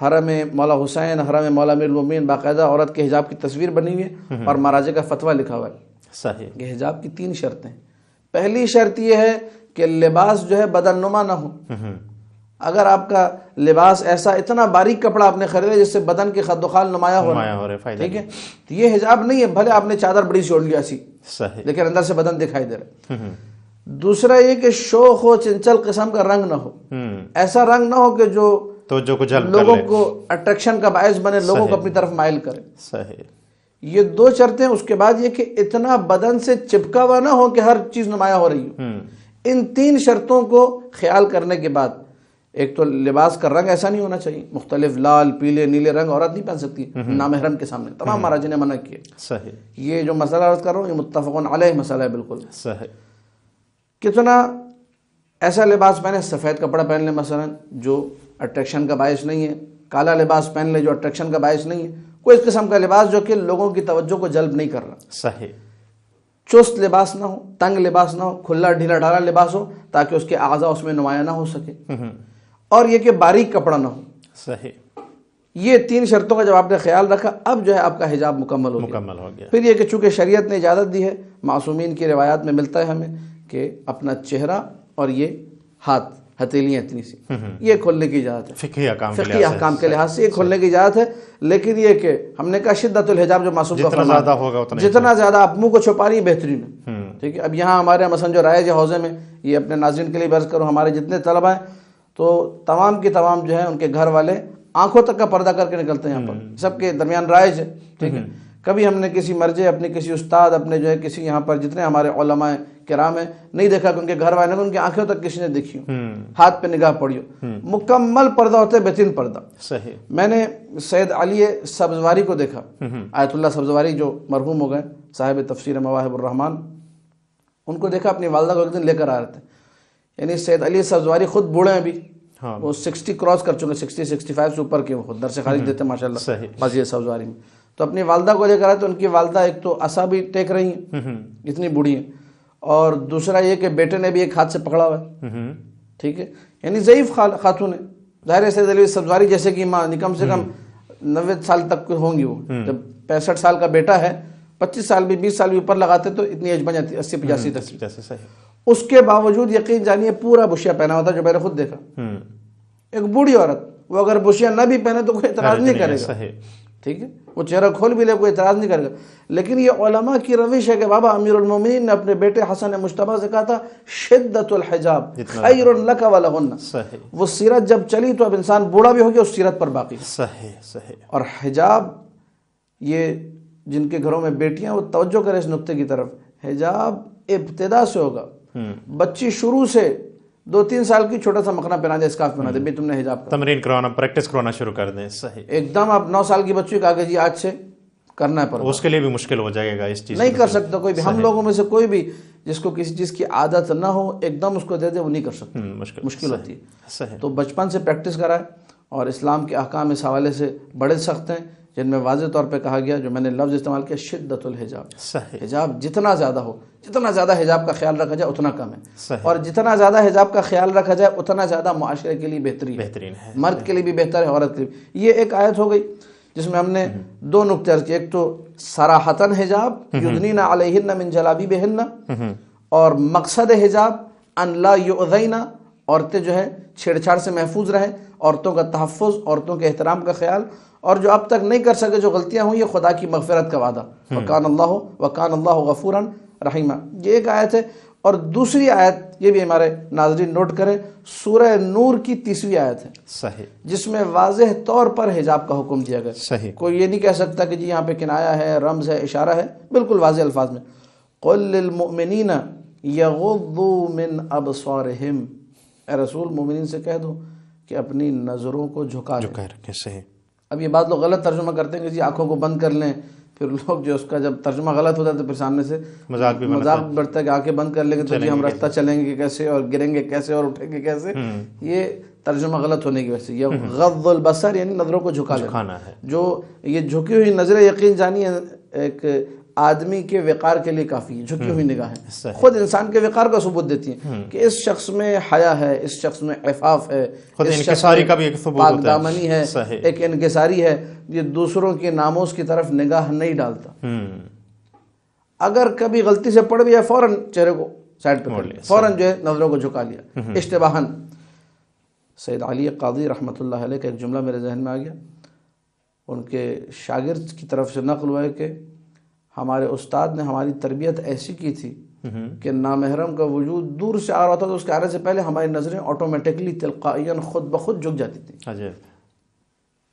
حرم مولا حسین, حرم مولا امیر المومنین, باقاعدہ عورت کے حجاب کی تصویر بنی ہوئی ہے اور مراجع کا فتویٰ لکھا ہوا ہے. صحیح. کہ حجاب کی 3 شرطیں. پہلی شرط یہ ہے کہ لباس جو ہے بدن نما نہ ہو. اگر آپ کا لباس ایسا اتنا باریک کپڑا آپ نے خریدا جس سے بدن کے خد و خال نمایاں ہو رہا ہے, ٹھیک ہے, تو یہ حجاب نہیں ہے. بھلے آپ نے چادر بڑی سی اوڑھ لی ایسی, لیکن اندر سے بدن دکھائی دے رہا ہے. دوسرا یہ کہ شوخ ہو, چنچل قسم کا رنگ نہ ہو. ایسا رنگ نہ ہو کہ جو لوگوں کو اٹریکشن کا باعث بنے, لوگوں کو اپنی طرف مائل کرے. صحیح. یہ 2 شرطیں. اس کے بعد یہ کہ اتنا بدن سے چپکا ہوا نہ ہو کہ ہر چیز نمایاں ہو رہی ہو. ان 3 شرطوں کو خیال کرنے کے بعد, ایک تو لباس کا رنگ ایسا نہیں ہونا چاہیے, مختلف لال پیلے نیلے رنگ عورت نہیں پہن سکتی نامحرم کے سامنے, تمام مراجع نے منع کیے. صحیح. یہ جو مسئلہ عرض کر رہا ہوں یہ متفقون علیہ مسئلہ ہے بالکل. صحیح. کتنا ایسا لباس پہنے, سفید کپڑا پہن لے مثلا جو اٹریکشن کا باعث نہیں ہے, کالا لباس پہن لے جو اٹریکشن کا باعث نہیں ہے, کوئی اس قسم کا لباس جو کہ لوگوں کی توجہ کو جلب نہیں کر رہا. صحیح. چست لباس نہ ہو, تنگ لباس نہ ہو, کھلا ڈھیلا ڈھالا لباس ہو تاکہ اس کے اعضاء اس میں نمایاں نہ ہو سکے, اور یہ کہ باریک کپڑا نہ ہو. صحیح. یہ 3 شرطوں کا جب آپ نے خیال رکھا, اب جو ہے آپ کا حجاب مکمل ہو گیا. پھر یہ کہ چونکہ شریعت نے اجازت دی ہے, معصومین کی روایات میں ملتا ہے ہمیں کہ اپنا چہرہ اور یہ ہاتھ, ہتھیلیاں اتنی سی, یہ کھولنے کی اجازت ہے. فقہی احکام کے لحاظ سے یہ کھولنے کی اجازت ہے. لیکن یہ کہ ہم نے کہا شدت الحجاب جو معصوم کا فرمان, جتنا زیادہ آپ منہ کو چھپا رہی بہترین ہے. ٹھیک ہے. اب یہاں ہمارے مثلا جو رائج ہے حوزے میں, یہ اپنے ناظرین کے لیے عرض کروں, ہمارے جتنے طلبہ ہیں تو تمام کی تمام جو ہے ان کے گھر والے آنکھوں تک کا پردہ کر کے نکلتے ہیں. یہاں پر سب کے درمیان رائج ہے. ٹھیک ہے. کبھی ہم نے کسی مرجع, اپنے کسی استاد, اپنے جو ہے کسی یہاں پر جتنے ہمارے علماء کرام ہیں, نہیں دیکھا کہ ان کے گھر والے نے ان کی آنکھوں تک کسی نے دیکھی ہو, ہاتھ پہ نگاہ پڑی ہو. مکمل پردہ ہوتا ہے, بہترین پردہ. صحیح. میں نے سید علی سبزواری کو دیکھا, آیت اللہ سبزواری جو مرحوم ہو گئے, صاحب تفسیر مواہب الرحمن, ان کو دیکھا اپنی والدہ کو ایک دن لے کر آ رہے تھے. یعنی سید علی سبزواری خود بوڑھے ہیں ابھی, وہ 60 کراس کر چکے, 60-65 سے اوپر کے, وہ خود درس خارج دیتے ہیں ماشاءاللہ مسجد سبزواری میں. تو اپنی والدہ کو لے کر آئے تو ان کی والدہ ایک تو عصا بھی ٹیک رہی ہیں, اتنی بوڑھی ہیں, اور دوسرا یہ کہ بیٹے نے بھی ایک ہاتھ سے پکڑا ہوا ہے. ٹھیک ہے. یعنی ضعیف خاتون ہے. ظاہر ہے سید علی سبزواری جیسے کہ ماں کم سے کم 90 سال تک ہوں گی. وہ جب 65 سال کا بیٹا ہے, 25 سال بھی 20 سال بھی اوپر لگاتے تو اتنی ایج بن جاتی, 80-85 تک. اس کے باوجود یقین جانیے پورا بشیا پہنا ہوتا, جو میں نے خود دیکھا. ایک بوڑھی عورت, وہ اگر بشیا نہ بھی پہنے تو کوئی اعتراض نہیں کرے گا. ٹھیک ہے. وہ چہرہ کھول بھی لے, کوئی اعتراض نہیں کرے گا. لیکن یہ علماء کی روش ہے کہ بابا امیر المومنین نے اپنے بیٹے حسن مجتبیٰ سے کہا تھا شدت الحجاب خیر لک ولہن. وہ سیرت جب چلی تو اب انسان بوڑھا بھی ہو گیا, اس سیرت پر باقی. صحیح. اور حجاب, یہ جن کے گھروں میں بیٹیاں, وہ توجہ کرے اس نقطے کی طرف, حجاب ابتدا سے ہوگا. بچی شروع سے 2-3 سال کی چھوٹا سا مکھنا پہنا دے, اسکارف پہنا دے, بھی تم نے حجاب کا تمرین کروانا, پریکٹس کروانا شروع کر دیں. صحیح. ایک دم آپ 9 سال کی بچی کو آگے جی آج سے کرنا ہے پڑتا, اس کے لیے بھی مشکل ہو جائے گا. اس چیز نہیں کر سکتا کوئی بھی. ہم لوگوں میں سے کوئی بھی جس کو کسی چیز کی عادت نہ ہو ایک دم اس کو دے دے, وہ نہیں کر سکتا, مشکل ہوتی ہے. تو بچپن سے پریکٹس کرائے, اور اسلام کے احکام اس حوالے سے بڑے سخت ہیں. جن میں واضح طور پہ کہا گیا، جو میں نے لفظ استعمال کیا، شدت الحجاب، صحیح، حجاب جتنا زیادہ ہو، جتنا زیادہ حجاب کا خیال رکھا جائے اتنا کم ہے، صحیح، اور جتنا زیادہ حجاب کا خیال رکھا جائے اتنا زیادہ معاشرے کے لیے بہترین ہے، مرد کے لیے بھی بہتر ہے، عورت کے لیے۔ یہ ایک آیت ہو گئی جس میں ہم نے دو نقطے عرض کیے، ایک تو صراحتاً حجاب یدنین علیہن من جلابیبہن، اور مقصد حجاب ان لا یؤذین، عورتیں جو ہے چھیڑ چھاڑ سے محفوظ رہیں، عورتوں کا تحفظ، عورتوں کے احترام کا خیال، اور جو اب تک نہیں کر سکے جو غلطیاں ہوئی، یہ خدا کی مغفرت کا وعدہ، وکان اللہ غفورا رحیما، یہ ایک آیت ہے۔ اور دوسری آیت یہ بھی ہمارے ناظرین نوٹ کریں، سورہ نور کی 30ویں آیت ہے، صحیح، جس میں واضح طور پر حجاب کا حکم دیا گیا۔ صحیح، کوئی یہ نہیں کہہ سکتا کہ جی یہاں پہ کنایا ہے، رمز ہے، اشارہ ہے، بالکل واضح الفاظ میں، قل للمؤمنین یغضوا من ابصارہم، اے رسول مومنین سے کہہ دو کہ اپنی نظروں کو جھکا دیں۔ رکھیں، صحیح، اب یہ بات لوگ غلط ترجمہ کرتے ہیں کہ جی آنکھوں کو بند کر لیں، پھر لوگ جو اس کا جب ترجمہ غلط ہوتا ہے تو پھر سامنے سے مذاق بڑھتا ہے کہ آنکھیں بند کر لیں گے تو جی ہم رستہ چلیں گے کیسے، اور گریں گے کیسے، اور اٹھیں گے کیسے۔ یہ ترجمہ غلط ہونے کی وجہ سے، یہ غض البصر یعنی نظروں کو جھکانا ہے، جو یہ جھکی ہوئی نظریں یقین جانی ایک آدمی کے وقار کے لیے کافی ہے، جھکی ہوئی نگاہیں خود انسان کے وقار کا ثبوت دیتی ہیں کہ اس شخص میں حیا ہے، اس شخص میں عفاف ہے، اس شخص میں پاک دامنی ہے، ایک انکساری ہے، یہ دوسروں کے ناموز کی طرف نگاہ نہیں ڈالتا۔ اگر کبھی غلطی سے پڑ گیا فوراً چہرے کو سائڈ پہ کر لیا، فوراً جو ہے نظروں کو جھکا لیا اشتباہاً۔ سید علی قاضی رحمۃ اللہ علیہ کا ایک جملہ میرے ذہن میں آ گیا، ان کے شاگرد کی طرف سے نقل ہوا ہے کہ ہمارے استاد نے ہماری تربیت ایسی کی تھی کہ نامحرم کا وجود دور سے آ رہا تھا تو اس کے آنے سے پہلے ہماری نظریں آٹومیٹکلی تلقائیاً خود بخود جھک جاتی تھیں،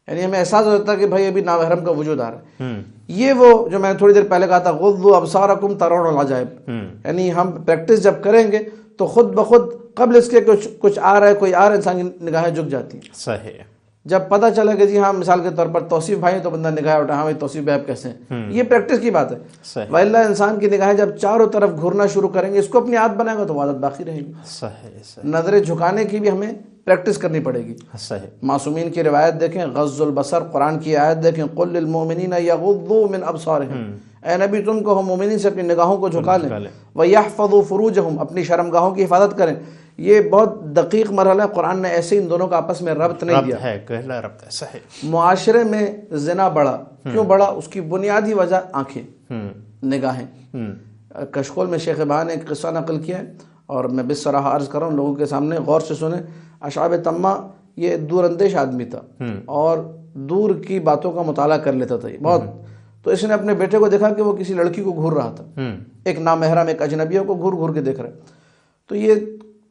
یعنی ہمیں احساس ہوتا کہ بھائی ابھی نامحرم کا وجود آ رہا ہے۔ یہ وہ جو میں نے تھوڑی دیر پہلے کہا تھا، غضوا ابصارکم ترون العجائب، یعنی ہم پریکٹس جب کریں گے تو خود بخود قبل اس کے کچھ آ رہا ہے، کوئی آ رہا ہے، انسان کی نگاہیں جھک جاتی ہیں۔ صحیح، جب پتہ چلا کہ جی ہاں مثال کے طور پر توصیف بھائی تو بندہ نگاہ اٹھا، ہاں بھائی توصیف بھائی کیسے ہیں، یہ پریکٹس کی بات ہے۔ وَإِلَّا انسان کی نگاہیں جب چاروں طرف گھورنا شروع کریں گے، اس کو اپنی عادت بنائے گا تو وہ عادت باقی رہے گی۔ صحیح، نظریں جھکانے کی بھی ہمیں پریکٹس کرنی پڑے گی۔ صحیح، معصومین کی روایت دیکھیں، غض البصر، قرآن کی آیت دیکھیں، قل للمؤمنین یغضوا من ابصارہم، اے نبی تم کو ہم مومنین سے اپنی نگاہوں کو جھکا لیں، وَيَحْفَظُوا فُرُوجَهُمْ، اپنی شرمگاہوں کی حفاظت کریں۔ یہ بہت دقیق مرحلہ ہے، قرآن نے ایسے ان دونوں کا آپس میں ربط نہیں دیا ہے، گہرا ربط ہے۔ صحیح، معاشرے میں زنا بڑھا، کیوں بڑھا؟ اس کی بنیادی وجہ آنکھیں، نگاہیں۔ کشکول میں شیخ بہا نے ایک قصہ نقل کیا ہے، اور میں بصراحہ عرض کر رہا ہوں لوگوں کے سامنے، غور سے سنیں۔ اشعب تمہ یہ دور اندیش آدمی تھا اور دور کی باتوں کا مطالعہ کر لیتا تھا بہت، تو اس نے اپنے بیٹے کو دیکھا کہ وہ کسی لڑکی کو گھور رہا تھا، ایک نامحرم، ایک اجنبیہ کو گھور گھور کے دیکھ رہا ہے۔ تو یہ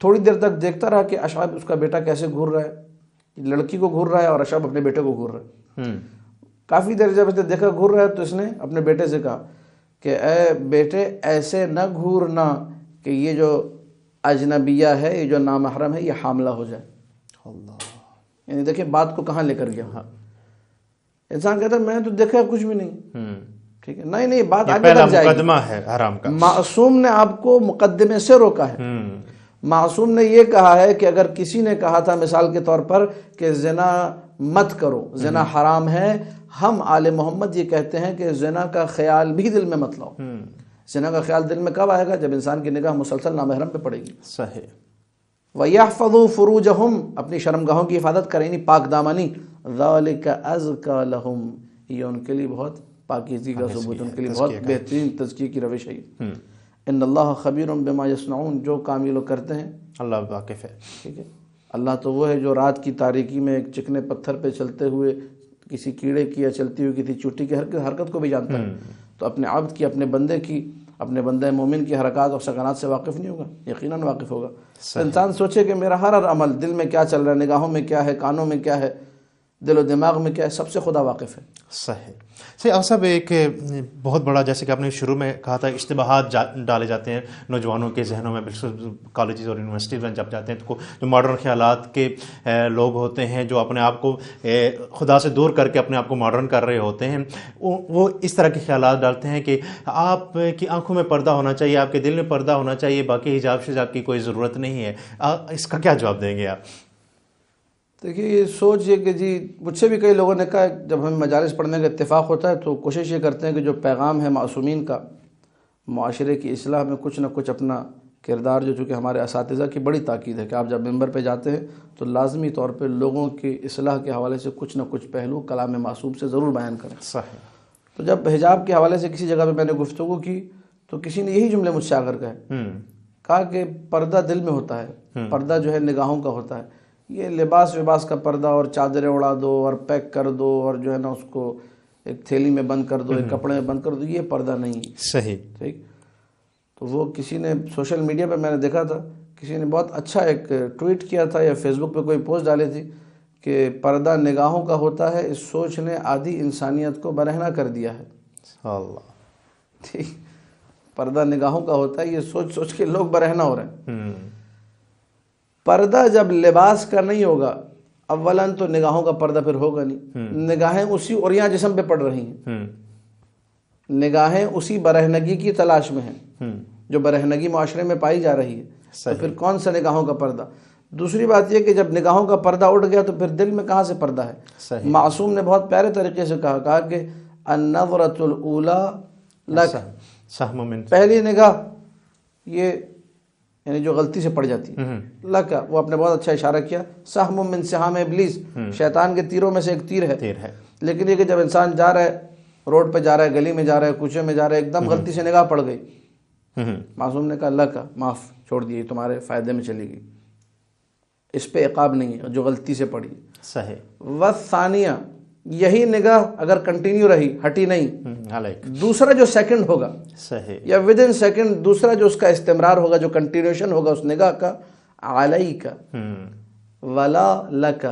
تھوڑی دیر تک دیکھتا رہا کہ اشعب اس کا بیٹا کیسے گھور رہا ہے، لڑکی کو گھور رہا ہے اور اشعب اپنے بیٹے کو گھور رہا ہے۔ کافی دیر جب اس نے دیکھا گھور رہا ہے تو اس نے اپنے بیٹے سے کہا کہ اے بیٹے ایسے نہ گھورنا کہ یہ جو اجنبیہ ہے، یہ جو نامحرم ہے، یہ حاملہ ہو جائے۔ یعنی دیکھیں بات کو کہاں لے کر گیا۔ انسان کہتا ہے میں تو دیکھا کچھ بھی نہیں، ٹھیک ہے، نہیں بات آگے تک جائے گی۔ مقدمہ ہے حرام کا، معصوم نے آپ کو مقدمے سے روکا ہے۔ معصوم نے یہ کہا ہے کہ اگر کسی نے کہا تھا مثال کے طور پر کہ زنا مت کرو، زنا حرام ہے، ہم آل محمد یہ کہتے ہیں کہ زنا کا خیال بھی دل میں مت لاؤ۔ زنا کا خیال دل میں کب آئے گا؟ جب انسان کی نگاہ مسلسل نامحرم پہ پڑے گی۔ صحیح۔ وَيَحْفَظُوا فُرُوجَهُمْ، اپنی شرمگاہوں کی حفاظت کریں، یعنی پاک دامانی، ذَلِكَ أَزْكَى لَهُمْ، یہ ان کے لیے بہت پاکیزگی کا ثبوت، ان کے لیے بہت بہترین تزکیے کی روش ہے۔ ان اللہ خبیر بما یصنعون، جو کام یہ لوگ کرتے ہیں اللہ واقف ہے، ٹھیک ہے۔ اللہ تو وہ ہے جو رات کی تاریکی میں ایک چکنے پتھر پہ چلتے ہوئے کسی کیڑے کی یا چلتی ہوئی کسی چوٹی کی حرکت کو بھی جانتا ہے، تو اپنے عبد کی، اپنے بندے کی، اپنے بندہ مومن کی حرکات اور سکنات سے واقف نہیں ہوگا؟ یقیناً واقف ہوگا۔ انسان سوچے کہ میرا ہر عمل، دل میں کیا چل رہا ہے، نگاہوں میں کیا ہے، کانوں میں کیا ہے، دل و دماغ میں کیا ہے، سب سے خدا واقف ہے۔ صحیح آپ صاحب، ایک بہت بڑا، جیسے کہ آپ نے شروع میں کہا تھا، اشتباہات ڈالے جاتے ہیں نوجوانوں کے ذہنوں میں، بالکل کالجز اور یونیورسٹیز میں جب جاتے ہیں تو جو ماڈرن خیالات کے لوگ ہوتے ہیں، جو اپنے آپ کو خدا سے دور کر کے اپنے آپ کو ماڈرن کر رہے ہوتے ہیں، وہ اس طرح کے خیالات ڈالتے ہیں کہ آپ کی آنکھوں میں پردہ ہونا چاہیے، آپ کے دل میں پردہ ہونا چاہیے، باقی حجاب شجاب کی کوئی ضرورت نہیں ہے۔ اس کا کیا جواب دیں گے آپ؟ دیکھیے یہ سوچ یہ کہ جی مجھ سے بھی کئی لوگوں نے کہا جب ہمیں مجالس پڑھنے کا اتفاق ہوتا ہے تو کوشش یہ کرتے ہیں کہ جو پیغام ہے معصومین کا معاشرے کی اصلاح میں کچھ نہ کچھ اپنا کردار جو چونکہ ہمارے اساتذہ کی بڑی تاکید ہے کہ آپ جب ممبر پہ جاتے ہیں تو لازمی طور پہ لوگوں کی اصلاح کے حوالے سے کچھ نہ کچھ پہلو کلام معصوم سے ضرور بیان کریں. صحیح. تو جب حجاب کے حوالے سے کسی جگہ پہ میں نے گفتگو کی تو کسی نے یہی جملے مجھ سے آ کر کہا کہ پردہ دل میں ہوتا ہے، پردہ جو ہے نگاہوں کا ہوتا ہے، یہ لباس وباس کا پردہ اور چادریں اڑا دو اور پیک کر دو اور جو ہے نا اس کو ایک تھیلی میں بند کر دو، ایک کپڑے میں بند کر دو، یہ پردہ نہیں ہے. صحیح. ٹھیک. تو وہ کسی نے سوشل میڈیا پہ میں نے دیکھا تھا کسی نے بہت اچھا ایک ٹویٹ کیا تھا یا فیس بک پہ کوئی پوسٹ ڈالی تھی کہ پردہ نگاہوں کا ہوتا ہے، اس سوچ نے آدھی انسانیت کو برہنہ کر دیا ہے. اللہ. ٹھیک. پردہ نگاہوں کا ہوتا ہے، یہ سوچ سوچ کے لوگ برہنہ ہو رہے ہیں. پردہ جب لباس کا نہیں ہوگا اولاً تو نگاہوں کا پردہ پھر ہوگا نہیں. نگاہیں اسی عریاں جسم پہ پڑ رہی ہیں، نگاہیں اسی برہنگی کی تلاش میں ہیں جو برہنگی معاشرے میں پائی جا رہی ہے. تو پھر کون سا نگاہوں کا پردہ؟ دوسری بات یہ کہ جب نگاہوں کا پردہ اٹھ گیا تو پھر دل میں کہاں سے پردہ ہے؟ معصوم نے بہت پیارے طریقے سے کہا کہ النظرۃ الاولی لک، پہلی نگاہ یہ یعنی جو غلطی سے پڑ جاتی ہے، لک، وہ آپ نے بہت اچھا اشارہ کیا، سہم من سہام ابلیس، شیطان کے تیروں میں سے ایک تیر ہے. لیکن یہ کہ جب انسان جا رہا ہے، روڈ پہ جا رہا ہے، گلی میں جا رہا ہے، کوچے میں جا رہا ہے، ایک دم غلطی سے نگاہ پڑ گئی، معصوم نے کہا اللہ کا معاف، چھوڑ دیے، تمہارے فائدے میں چلی گئی، اس پہ عقاب نہیں ہے جو غلطی سے پڑی. صحیح. والثانیہ، یہی نگاہ اگر کنٹینیو رہی، ہٹی نہیں، دوسرا جو سیکنڈ ہوگا، صحیح، یا ود ان سیکنڈ دوسرا جو اس کا استمرار ہوگا، جو کنٹینیوشن ہوگا اس نگاہ کا، علیک ولا لک،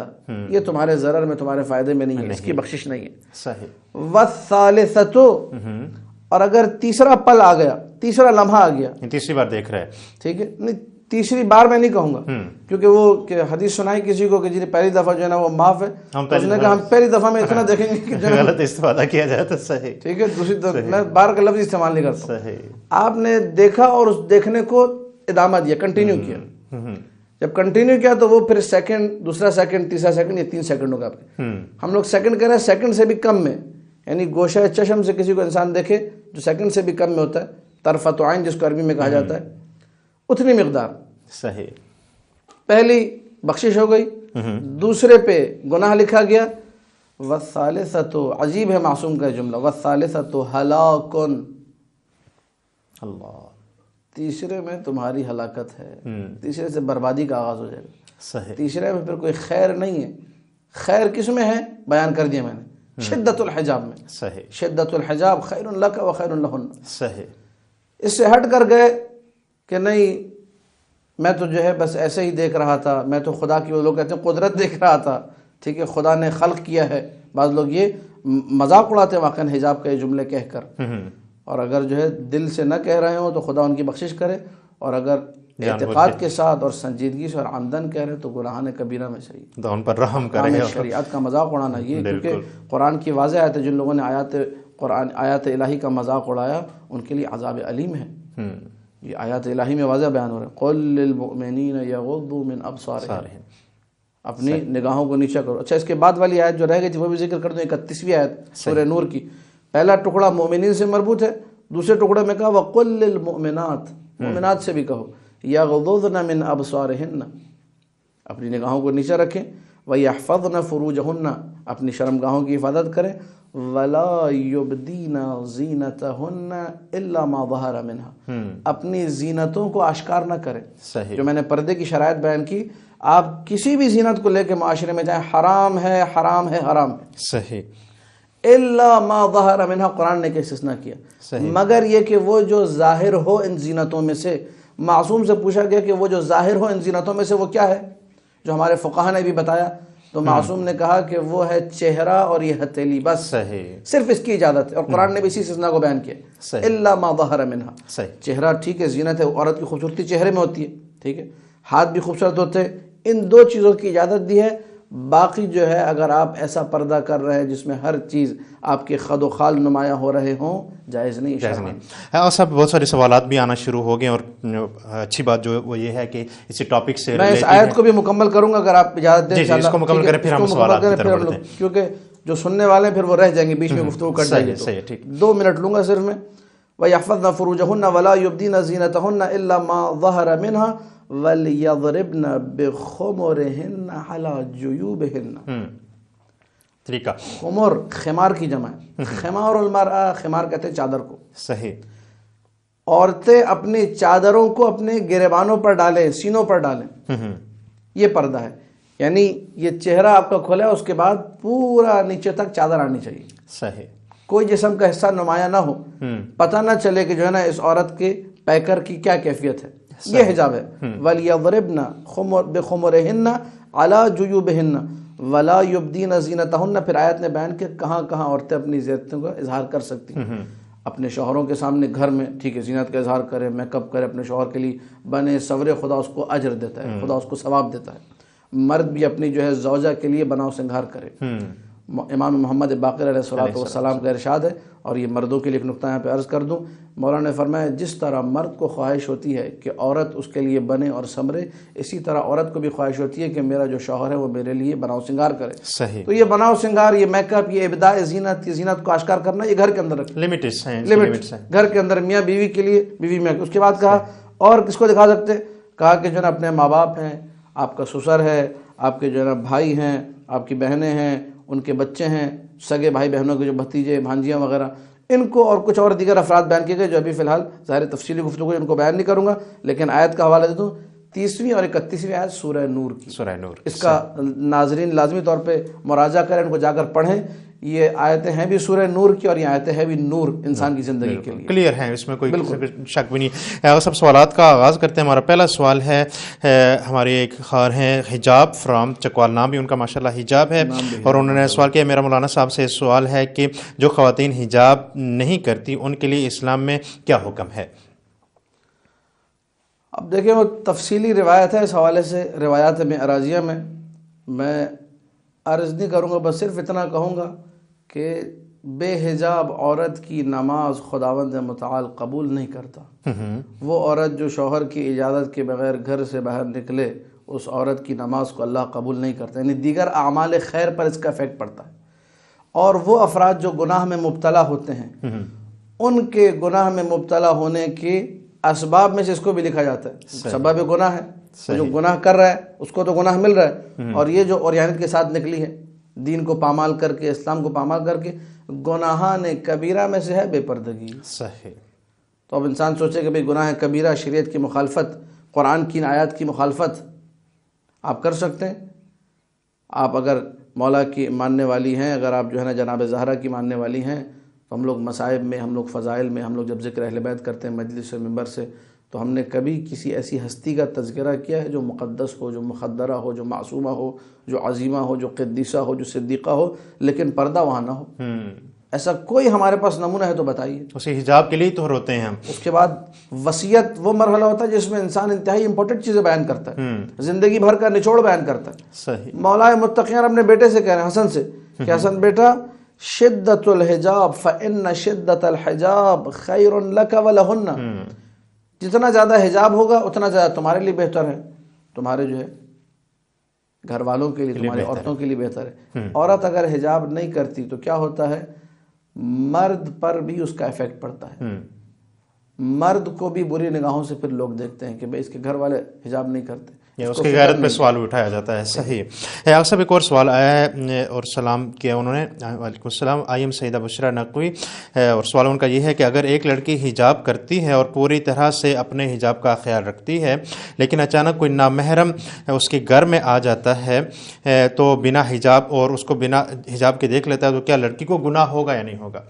یہ تمہارے ضرر میں تمہارے فائدے میں نہیں ہے، اس کی بخشش نہیں ہے. صحیح. والثالثۃ، اور اگر تیسرا پل آ گیا، تیسرا لمحہ آ گیا، تیسری بار دیکھ رہے، ٹھیک ہے، نہیں تیسری بار میں نہیں کہوں گا کیونکہ وہ کہ حدیث سنائی کسی کو کہ جی پہلی دفعہ جو ہے نا وہ معاف ہے، اس نے کہا ہم پہلی دفعہ میں اتنا دیکھیں گے کہ غلط استفادہ کیا جائے تو صحیح. ٹھیک ہے، دوسری دفعہ میں بار کا لفظ استعمال نہیں کرتا. صحیح. آپ نے دیکھا اور اس دیکھنے کو ادامہ دیا، کنٹینیو کیا. جب کنٹینیو کیا تو وہ پھر سیکنڈ، دوسرا سیکنڈ، تیسرا سیکنڈ، یہ 3 سیکنڈ ہوگا. ہم لوگ سیکنڈ کہہ رہے ہیں، سیکنڈ سے بھی کم میں، یعنی گوشہ چشم سے کسی کو انسان دیکھے جو سیکنڈ سے بھی کم میں ہوتا ہے، طرفۃ عین جس کو عربی میں کہا جاتا ہے، اتنی مقدار. صحیح. پہلی بخشش ہو گئی، دوسرے پہ گناہ لکھا گیا. والثالثۃ، عجیب ہے معصوم کا جملہ، والثالثۃ ہلاک، اللہ، تیسرے میں تمہاری ہلاکت ہے، تیسرے سے بربادی کا آغاز ہو جائے گا. صحیح. تیسرے میں پھر کوئی خیر نہیں ہے. خیر کس میں ہے؟ بیان کر دیا میں نے، شدت الحجاب میں. صحیح. شدت الحجاب خیر لک و خیر لہن. صحیح. اس سے ہٹ کر گئے کہ نہیں میں تو جو ہے بس ایسے ہی دیکھ رہا تھا، میں تو خدا کی، وہ لوگ کہتے ہیں قدرت دیکھ رہا تھا، ٹھیک ہے، خدا نے خلق کیا ہے. بعض لوگ یہ مذاق اڑاتے ہیں واقعاً حجاب کا یہ جملے کہہ کر، اور اگر جو ہے دل سے نہ کہہ رہے ہوں تو خدا ان کی بخشش کرے، اور اگر اعتقاد کے ساتھ اور سنجیدگی سے اور عمدن کہہ رہے تو گناہان کبیرہ میں شریک، تو ان پر رحم کرے. شریعت کا مذاق اڑانا یہ، کیونکہ قرآن کی واضح آیت ہے، جن لوگوں نے آیات الہی کا مذاق اڑایا ان کے لیے عذاب علیم ہے. یہ آیات الہی میں واضح بیان ہو رہا ہے، قل للمؤمنین یغضوا من ابصارہم، اپنی نگاہوں کو نیچا کرو. اچھا، اس کے بعد والی آیت جو رہ گئی تھی وہ بھی ذکر کر دوں، 31ویں آیت سورہ نور کی. پہلا ٹکڑا مومنین سے مربوط ہے، دوسرے ٹکڑے میں کہا وقل للمؤمنات، مومنات سے بھی کہو یغضضن من ابصارہن، اپنی نگاہوں کو نیچا رکھیں، ویحفظن فروجہن، اپنی شرمگاہوں کی حفاظت کریں، ولا یبدین زینتہن الا ما ظہر منہا، اپنی زینتوں کو آشکار نہ کریں. جو میں نے پردے کی شرائط بیان کی، آپ کسی بھی زینت کو لے کے معاشرے میں جائیں، حرام ہے، حرام ہے، حرام ہے. صحیح. الا ما ظہر منہا، قرآن نے کہ استثناء کیا، مگر یہ کہ وہ جو ظاہر ہو ان زینتوں میں سے. معصوم سے پوچھا گیا کہ وہ جو ظاہر ہو ان زینتوں میں سے وہ کیا ہے، جو ہمارے فقہا نے بھی بتایا، تو معصوم نے کہا کہ وہ ہے چہرہ اور یہ ہتھیلی، بس. صحیح. صرف اس کی اجازت ہے، اور قرآن نے بھی اسی استثناء کو بیان کیا، الا ما ظہر منہا. چہرہ ٹھیک ہے، زینت ہے، عورت کی خوبصورتی چہرے میں ہوتی ہے، ٹھیک ہے، ہاتھ بھی خوبصورت ہوتے ہیں، ان 2 چیزوں کی اجازت دی ہے، باقی جو ہے اگر آپ ایسا پردہ کر رہے ہیں جس میں ہر چیز آپ کے خد و خال نمایاں ہو رہے ہوں، جائز نہیں. جائز نہیں. اور صاحب بہت سارے سوالات بھی آنا شروع ہو گئے، اور اچھی بات جو وہ یہ ہے کہ اسی ٹاپک سے میں اس آیت کو بھی مکمل کروں گا اگر آپ اجازت دیں. اس کو مکمل کریں پھر ہم سوالات کی طرف بڑھتے ہیں، کیونکہ جو سننے والے ہیں پھر وہ رہ جائیں گے بیچ میں گفتگو کر جائیں گے. صحیح ہے، ٹھیک. 2 منٹ لوں گا صرف میں. وَيَحْفَظْنَ فُرُوجَهُنَّ وَلَا يُبْدِينَ زِينَتَهُنَّ إِلَّا مَا ظَهَرَ مِنْهَا وَلْيَضْرِبْنَ بِخُمُرِهِنَّ عَلَى جُيُوبِهِنَّ. طریقہ خمر خمار کی جمع ہے. خمار المرأة، خمار کہتے ہیں چادر کو. صحیح. عورتیں اپنی چادروں کو اپنے گریبانوں پر ڈالیں، سینوں پر ڈالیں، یہ پردہ ہے. یعنی یہ چہرہ آپ کا کھلا ہے، اس کے بعد پورا نیچے تک چادر آنی چاہیے. صحیح. کوئی جسم کا حصہ نمایاں نہ ہو، پتہ نہ چلے کہ جو ہے نا اس عورت کے پیکر کی کیا کیفیت ہے. یہ حجاب ہے. وَلْيَضْرِبْنَ بِخُمُرِهِنَّ عَلَى جُيُوبِهِنَّ وَلَا يُبْدِينَ زِينَتَهُنَّ. پھر آیت نے بیان کہ کہاں کہاں عورتیں اپنی زینتوں کا اظہار کر سکتی ہیں. اپنے شوہروں کے سامنے گھر میں ٹھیک ہے زینت کا اظہار کرے، میک اپ کرے، اپنے شوہر کے لیے بنے سورے، خدا اس کو اجر دیتا ہے، خدا اس کو ثواب دیتا ہے. مرد بھی اپنی جو ہے زوجہ کے لیے بناؤ سنگھار کرے. امام محمد باقر علیہ السلام کا ارشاد ہے، اور یہ مردوں کے لیے ایک نقطہ یہاں پہ عرض کر دوں. مولانا نے فرمایا جس طرح مرد کو خواہش ہوتی ہے کہ عورت اس کے لیے بنے اور سنورے، اسی طرح عورت کو بھی خواہش ہوتی ہے کہ میرا جو شوہر ہے وہ میرے لیے بناؤ سنگار کرے. صحیح. تو یہ بناؤ سنگار، یہ میک اپ، یہ ابداع زینت، یہ زینت کو آشکار کرنا، یہ گھر کے اندر رکھیں. لمٹس ہیں، گھر کے اندر میاں بیوی کے لیے، بیوی میں. اس کے بعد کہا اور کس کو دکھا سکتے؟ کہا کہ جو ہے نا اپنے ماں باپ ہیں، آپ کا سسر ہے، آپ کے جو ہے نا بھائی ہیں، آپ کی بہنیں ہیں، ان کے بچے ہیں، سگے بھائی بہنوں کے جو بھتیجے بھانجیاں وغیرہ، ان کو اور کچھ اور دیگر افراد بیان کیے گئے جو ابھی فی الحال ظاہر تفصیلی گفتگو ان کو بیان نہیں کروں گا، لیکن آیت کا حوالہ دیتا ہوں. 30ویں اور 31ویں آیت سورہ نور کی. سورہ نور. اس کا ناظرین لازمی طور پہ مراجعہ کریں، ان کو جا کر پڑھیں. یہ آیتیں ہیں بھی سورہ نور کی، اور یہ آیتیں ہیں بھی نور انسان کی زندگی کے لیے. کلیئر ہیں، اس میں کوئی شک بھی نہیں. سب سوالات کا آغاز کرتے ہیں. ہمارا پہلا سوال ہے، ہمارے ایک خار ہیں حجاب فرام چکوال، نام بھی ان کا ماشاءاللہ حجاب ہے، اور انہوں نے سوال کیا، میرا مولانا صاحب سے سوال ہے کہ جو خواتین حجاب نہیں کرتی ان کے لیے اسلام میں کیا حکم ہے؟ اب دیکھیں وہ تفصیلی روایت ہے اس حوالے سے، روایات میں اراضیہ میں عرض نہیں کروں گا، بس صرف اتنا کہوں گا کہ بے حجاب عورت کی نماز خداوند متعال قبول نہیں کرتا. وہ عورت جو شوہر کی اجازت کے بغیر گھر سے باہر نکلے، اس عورت کی نماز کو اللہ قبول نہیں کرتا. یعنی دیگر اعمال خیر پر اس کا افیکٹ پڑتا ہے. اور وہ افراد جو گناہ میں مبتلا ہوتے ہیں، ان کے گناہ میں مبتلا ہونے کے اسباب میں سے اس کو بھی لکھا جاتا ہے. سبب گناہ ہے، جو گناہ کر رہا ہے اس کو تو گناہ مل رہا ہے، اور یہ جو اوریانت کے ساتھ نکلی ہے، دین کو پامال کر کے، اسلام کو پامال کر کے، گناہان کبیرہ میں سے ہے بے پردگی. صحیح. تو اب انسان سوچے کہ بھئی گناہ کبیرہ، شریعت کی مخالفت، قرآن کی آیات کی مخالفت آپ کر سکتے ہیں. آپ اگر مولا کی ماننے والی ہیں، اگر آپ جو ہے نا جناب زہرا کی ماننے والی ہیں، تو ہم لوگ مصائب میں، ہم لوگ فضائل میں، ہم لوگ جب ذکر اہل بیت کرتے ہیں مجلس سے، ممبر سے، تو ہم نے کبھی کسی ایسی ہستی کا تذکرہ کیا ہے جو مقدس ہو، جو مخدرہ ہو، جو معصومہ ہو، جو عظیمہ ہو، جو قدیسہ ہو، جو صدیقہ ہو، لیکن پردہ وہاں نہ ہو؟ ایسا کوئی ہمارے پاس نمونہ ہے تو بتائیے. اسی حجاب کے لیے تو روتے ہیں ہم. اس کے بعد وصیت وہ مرحلہ ہوتا ہے جس میں انسان انتہائی امپورٹنٹ چیزیں بیان کرتا ہے، زندگی بھر کا نچوڑ بیان کرتا ہے. صحیح. مولا متقین اپنے بیٹے سے کہہ رہے ہیں، حسن سے، کہ حسن بیٹا شدت الحجاب فإن شدت الحجاب خیر لک ولہن. جتنا زیادہ حجاب ہوگا اتنا زیادہ تمہارے لیے بہتر ہے، تمہارے جو ہے گھر والوں کے لیے، تمہاری عورتوں کے لیے بہتر ہے. عورت اگر حجاب نہیں کرتی تو کیا ہوتا ہے؟ مرد پر بھی اس کا ایفیکٹ پڑتا ہے. مرد کو بھی بری نگاہوں سے پھر لوگ دیکھتے ہیں کہ بھئی اس کے گھر والے حجاب نہیں کرتے، اس کی غیرت پہ سوال اٹھایا جاتا ہے. صحیح ہے. آپ صاحب ایک اور سوال آیا ہے اور سلام کیا انہوں نے. وعلیکم السلام. آئی ایم سیدہ بشرا نقوی، اور سوال ان کا یہ ہے کہ اگر ایک لڑکی حجاب کرتی ہے اور پوری طرح سے اپنے حجاب کا خیال رکھتی ہے، لیکن اچانک کوئی نامحرم اس کے گھر میں آ جاتا ہے تو بنا حجاب، اور اس کو بنا حجاب کے دیکھ لیتا ہے، تو کیا لڑکی کو گناہ ہوگا یا نہیں ہوگا؟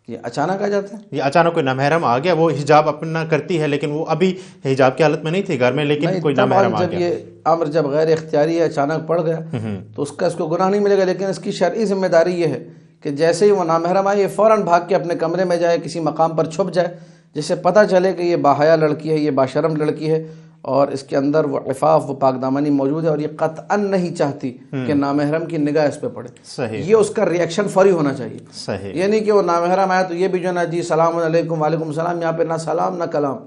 یہ اچانک آ جاتا ہے، یہ اچانک کوئی نامحرم آ گیا، وہ حجاب اپنا کرتی ہے لیکن وہ ابھی حجاب کی حالت میں نہیں تھی گھر میں، لیکن کوئی نامحرم آ جب گیا. یہ امر جب غیر اختیاری ہے، اچانک پڑ گیا، تو اس کا اس کو گناہ نہیں ملے گا، لیکن اس کی شرعی ذمہ داری یہ ہے کہ جیسے ہی وہ نامحرم آئے، یہ فوراً بھاگ کے اپنے کمرے میں جائے، کسی مقام پر چھپ جائے، جسے پتہ چلے کہ یہ باحیا لڑکی ہے، یہ باشرم لڑکی ہے، اور اس کے اندر وہ عفاف و پاک دامنی موجود ہے، اور یہ قطعاً نہیں چاہتی کہ نامحرم کی نگاہ اس پہ پڑے. صحیح. یہ اس کا ریئیکشن فوری ہونا چاہیے. صحیح. یہ نہیں کہ وہ نامحرم آیا تو یہ بھی جو ہے نا جی سلام علیکم وعلیکم السلام، یہاں پہ نہ سلام نہ کلام.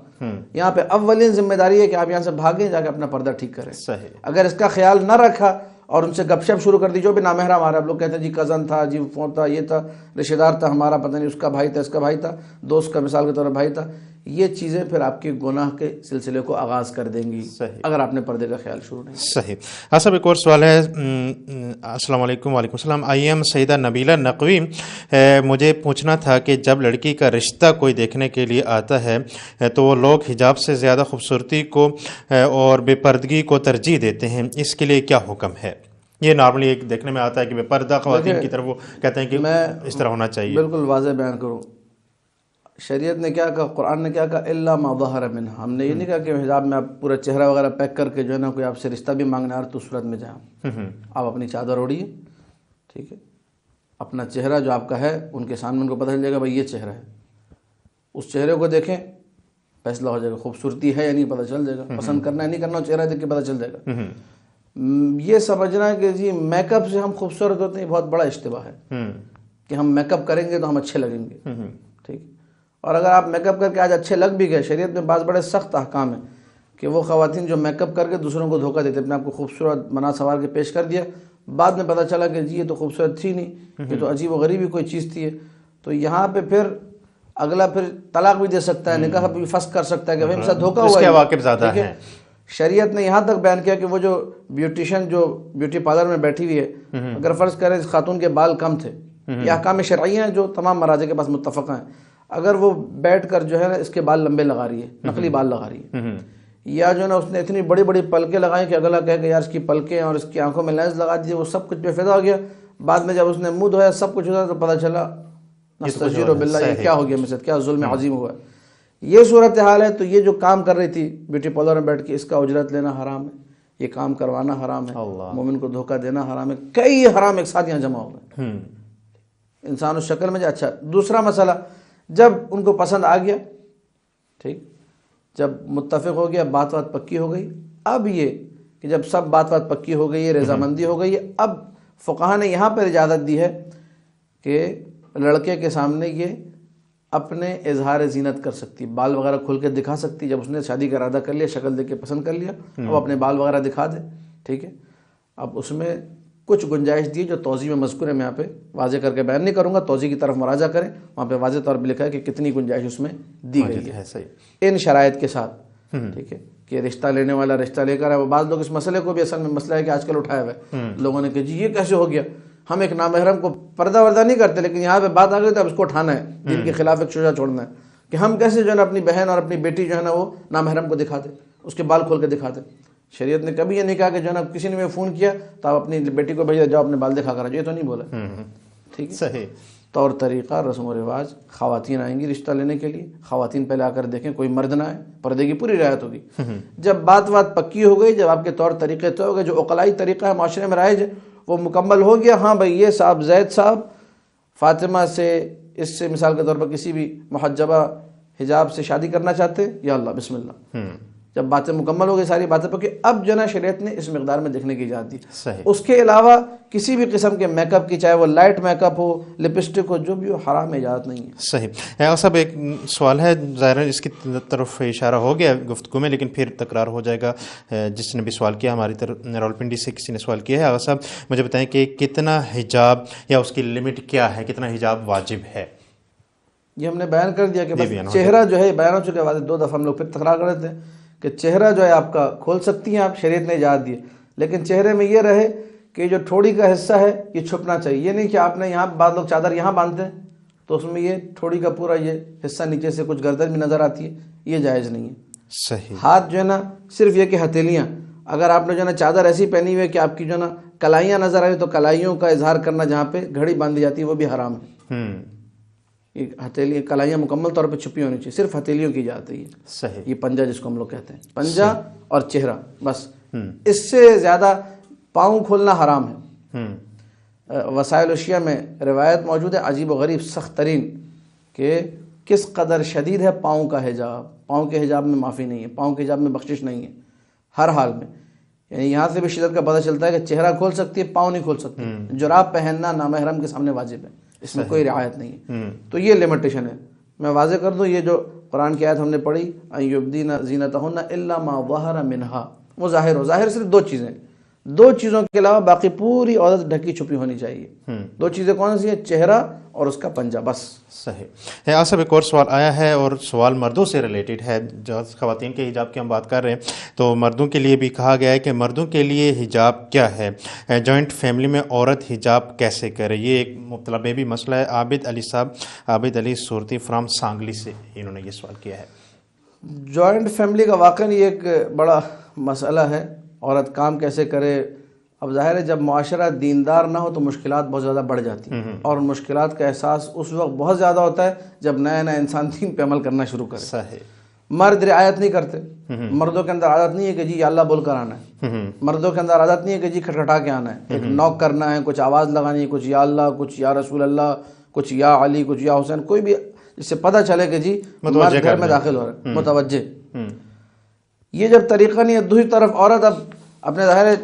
یہاں پہ اولین ذمہ داری ہے کہ آپ یہاں سے بھاگیں، جا کے اپنا پردہ ٹھیک کریں. صحیح. اگر اس کا خیال نہ رکھا اور ان سے گپ شپ شروع کر دی، جو بھی نامحرم آ رہا ہے، لوگ کہتے ہیں جی کزن تھا، جی فون تھا، یہ تھا، رشتہ دار تھا ہمارا، پتہ نہیں اس کا بھائی تھا، اس کا بھائی تھا، دوست کا مثال کے طور پر بھائی تھا، یہ چیزیں پھر آپ کے گناہ کے سلسلے کو آغاز کر دیں گی. صحیح. اگر آپ نے پردے کا خیال شروع نہیں. صحیح. صاحب ایک اور سوال ہے. السلام علیکم. وعلیکم السلام. آئی ایم سیدہ نبیلہ نقوی. مجھے پوچھنا تھا کہ جب لڑکی کا رشتہ کوئی دیکھنے کے لیے آتا ہے تو وہ لوگ حجاب سے زیادہ خوبصورتی کو اور بے پردگی کو ترجیح دیتے ہیں، اس کے لیے کیا حکم ہے؟ یہ نارملی ایک دیکھنے میں آتا ہے کہ بے پردہ خواتین کی طرف وہ کہتے ہیں کہ اس طرح ہونا چاہیے. بالکل واضح بیان کروں، شریعت نے کیا کہا، قرآن نے کیا کہا، الا ما ظہر منها. ہم نے یہ نہیں کہا کہ حجاب میں آپ پورا چہرہ وغیرہ پیک کر کے جو ہے نا کوئی آپ سے رشتہ بھی مانگنا ہے تو صورت میں جائیں. آپ اپنی چادر اوڑھیے، ٹھیک ہے، اپنا چہرہ جو آپ کا ہے ان کے سامنے ان کو پتہ چل جائے گا بھائی یہ چہرہ ہے، اس چہرے کو دیکھیں، فیصلہ ہو جائے گا خوبصورتی ہے یا نہیں، پتہ چل جائے گا، پسند کرنا ہے نہیں کرنا، چہرہ دیکھ کے پتہ چل جائے گا. یہ سمجھنا ہے کہ جی میک اپ سے ہم خوبصورت ہوتے ہیں، بہت بڑا اشتباہ ہے کہ ہم میک اپ کریں گے تو ہم اچھے لگیں گے. ٹھیک. اور اگر آپ میک اپ کر کے آج اچھے لگ بھی گئے، شریعت میں بعض بڑے سخت احکام ہیں کہ وہ خواتین جو میک اپ کر کے دوسروں کو دھوکہ دیتے، اپنے آپ کو خوبصورت بنا سنوار کے پیش کر دیا، بعد میں پتہ چلا کہ جی یہ تو خوبصورت تھی نہیں، یہ تو عجیب و غریب ہی کوئی چیز تھی. تو یہاں پہ پھر اگلا پھر طلاق بھی دے سکتا ہے، نکاح بھی فسخ کر سکتا ہے کہ میرے ساتھ دھوکہ ہوا ہے. اس کے عواقب زیادہ ہیں. شریعت نے یہاں تک بیان کیا کہ وہ جو بیوٹیشن جو بیوٹی پارلر میں بیٹھی ہوئی ہے، اگر فرض کریں اس خاتون کے بال کم تھے، یہ احکام شرعیہ ہیں جو تمام مراجع کے پاس متفقہ ہیں، اگر وہ بیٹھ کر جو ہے نا اس کے بال لمبے لگا رہی ہے، نقلی بال لگا رہی ہے، یا جو ہے نا اس نے اتنی بڑی بڑی پلکیں لگائیں کہ اگلا کہے کہ یار اس کی پلکیں اور اس کی آنکھوں میں لینس لگا دیے، وہ سب کچھ بے فائدہ ہو گیا. بعد میں جب اس نے منہ دھویا سب کچھ ہوا تو پتہ چلا نستغفر باللہ، یہ کیا ہو گیا میرے ساتھ، کیا ظلم عظیم ہوا. یہ صورتحال ہے. تو یہ جو کام کر رہی تھی بیوٹی پارلر میں بیٹھ کے، اس کا اجرت لینا حرام ہے، یہ کام کروانا حرام ہے، مومن کو دھوکہ دینا حرام ہے. کئی حرام ایک ساتھ یہاں جمع ہو گئے. انسان اس شکل میں. اچھا دوسرا مسئلہ، جب ان کو پسند آ گیا، ٹھیک، جب متفق ہو گیا، بات پکی ہو گئی، اب یہ کہ جب سب بات پکی ہو گئی ہے، رضامندی ہو گئی ہے، اب فقہا نے یہاں پر اجازت دی ہے کہ لڑکے کے سامنے یہ اپنے اظہار زینت کر سکتی، بال وغیرہ کھل کے دکھا سکتی. جب اس نے شادی کا ارادہ کر لیا، شکل دیکھ کے پسند کر لیا، اب اپنے بال وغیرہ دکھا دے. ٹھیک ہے. اب اس میں کچھ گنجائش دی جو توضیح میں مذکور ہے، میں یہاں پہ واضح کر کے بیان نہیں کروں گا، توضیح کی طرف مراجعہ کریں، وہاں پہ واضح طور پہ لکھا ہے کہ کتنی گنجائش اس میں دی گئی ہے. صحیح. ان شرائط کے ساتھ، ٹھیک ہے، کہ رشتہ لینے والا رشتہ لے کر ہے. بعض لوگ اس مسئلے کو بھی اصل میں مسئلہ ہے کہ آج کل اٹھایا ہوا ہے لوگوں نے کہ جی یہ کیسے ہو گیا، ہم ایک نامحرم کو پردہ وردہ نہیں کرتے، لیکن یہاں پہ بات آ گئی تو اب اس کو اٹھانا ہے، دین کے خلاف ایک شجاع چھوڑنا ہے کہ ہم کیسے جو ہے نا اپنی بہن اور اپنی بیٹی جو ہے نا وہ نامحرم کو دکھا دیں، اس کے بال کھول کے دکھا دیں. شریعت نے کبھی یہ نہیں کہا کہ جو ہے نا کسی نے مجھے فون کیا تو آپ اپنی بیٹی کو بھیجا جاؤ اپنے بال دکھا کر، یہ تو نہیں بولا. ٹھیک ہے. صحیح. طور طریقہ رسم و رواج، خواتین آئیں گی رشتہ لینے کے لیے، خواتین پہلے آ کر دیکھیں کوئی مرد نہ آئے، پردے کی پوری رعایت ہوگی. جب بات پکی ہو گئی، جب آپ کے طور طریقے طے ہو گئے، جو عقلائی طریقہ ہے معاشرے میں رائج ہے وہ مکمل ہو گیا، ہاں بھائی یہ صاحب زید صاحب فاطمہ سے، اس سے مثال کے طور پر کسی بھی محجبہ حجاب سے شادی کرنا چاہتے، یا اللہ بسم اللہ. جب باتیں مکمل ہو گئی، ساری باتیں پکی، اب جو نا شریعت نے اس مقدار میں دیکھنے کی اجازت دی. اس کے علاوہ کسی بھی قسم کے میک اپ کی، چاہے وہ لائٹ میک اپ ہو، لپسٹک ہو، جو بھی ہو، حرام اجازت نہیں ہے. صحیح. صاحب ایک سوال ہے، ظاہر ہے اس کی طرف اشارہ ہو گیا گفتگو میں، لیکن پھر تکرار ہو جائے گا. جس نے بھی سوال کیا ہماری طرف راولپنڈی سے کسی نے سوال کیا ہے، آغا صاحب مجھے بتائیں کہ کتنا حجاب یا اس کی لمٹ کیا ہے، کتنا حجاب واجب ہے؟ یہ ہم نے بیان کر دیا کہ بس چہرہ جو ہے بیان ہو چکا ہے واضح. 2 دفعہ ہم لوگ پھر تکرار کر رہے تھے کہ چہرہ جو ہے آپ کا کھول سکتی ہیں آپ، شریعت نے اجازت دی، لیکن چہرے میں یہ رہے کہ جو ٹھوڑی کا حصہ ہے یہ چھپنا چاہیے. یہ نہیں کہ آپ نے یہاں بعض لوگ چادر یہاں باندھتے ہیں تو اس میں یہ ٹھوڑی کا پورا یہ حصہ نیچے سے کچھ گردن بھی نظر آتی ہے، یہ جائز نہیں ہے. صحیح. ہاتھ جو ہے نا صرف یہ کہ ہتھیلیاں، اگر آپ نے جو ہے نا چادر ایسی پہنی ہوئی ہے کہ آپ کی جو ہے نا کلائیاں نظر آئی تو کلائیوں کا اظہار کرنا جہاں پہ گھڑی باندھی جاتی ہے وہ بھی حرام ہے. ہتھیلی کلائیاں مکمل طور پہ چھپی ہونی چاہیے، صرف ہتھیلیوں کی اجازت ہے. صحیح. یہ پنجہ جس کو ہم لوگ کہتے ہیں، پنجہ اور چہرہ، بس اس سے زیادہ پاؤں کھولنا حرام ہے. وسائل اشیاء میں روایت موجود ہے عجیب و غریب سخت ترین کہ کس قدر شدید ہے پاؤں کا حجاب. پاؤں کے حجاب میں معافی نہیں ہے، پاؤں کے حجاب میں بخشش نہیں ہے. ہر حال میں. یعنی یہاں سے بھی شدت کا پتہ چلتا ہے کہ چہرہ کھول سکتی ہے، پاؤں نہیں کھول سکتی. جراب پہننا نامحرم کے سامنے واجب ہے، اس میں کوئی رعایت نہیں ہے. تو یہ لمیٹیشن ہے. میں واضح کر دوں، یہ جو قرآن کی آیت ہم نے پڑھی ان یبدین زینتہن الا ما ظہر منہا، وہ ظاہر ہو. ظاہر صرف دو چیزیں، دو چیزوں کے علاوہ باقی پوری عورت ڈھکی چھپی ہونی چاہیے. دو چیزیں کون سی ہیں؟ چہرہ اور اس کا پنجہ، بس. صحیح. آصف ایک اور سوال آیا ہے، اور سوال مردوں سے ریلیٹڈ ہے. جو خواتین کے حجاب کی ہم بات کر رہے ہیں تو مردوں کے لیے بھی کہا گیا ہے کہ مردوں کے لیے حجاب کیا ہے، جوائنٹ فیملی میں عورت حجاب کیسے کرے. یہ ایک مطلب بھی مسئلہ ہے. عابد علی صاحب، عابد علی صورتی فرام سانگلی سے انہوں نے یہ سوال کیا ہے. جوائنٹ فیملی کا واقعی یہ ایک بڑا مسئلہ ہے. عورت کام کیسے کرے؟ اب ظاہر ہے جب معاشرہ دیندار نہ ہو تو مشکلات بہت زیادہ بڑھ جاتی ہیں، اور مشکلات کا احساس اس وقت بہت زیادہ ہوتا ہے جب نیا نیا انسان دین پہ عمل کرنا شروع کرے. صحیح. مرد رعایت نہیں کرتے. مردوں کے اندر عادت نہیں ہے کہ جی یا اللہ بول کر آنا ہے. مردوں کے اندر عادت نہیں ہے کہ جی کھٹکھٹا کے آنا ہے. ایک نوک کرنا ہے، کچھ آواز لگانی ہے، کچھ یا اللہ، کچھ یا رسول اللہ، کچھ یا علی، کچھ یا حسین، کوئی بھی جس سے پتہ چلے کہ جی مرد گھر میں داخل ہو رہا ہے، متوجہ. یہ جب طریقہ نہیں ہے، دوسری طرف عورت اب اپنے ظاہر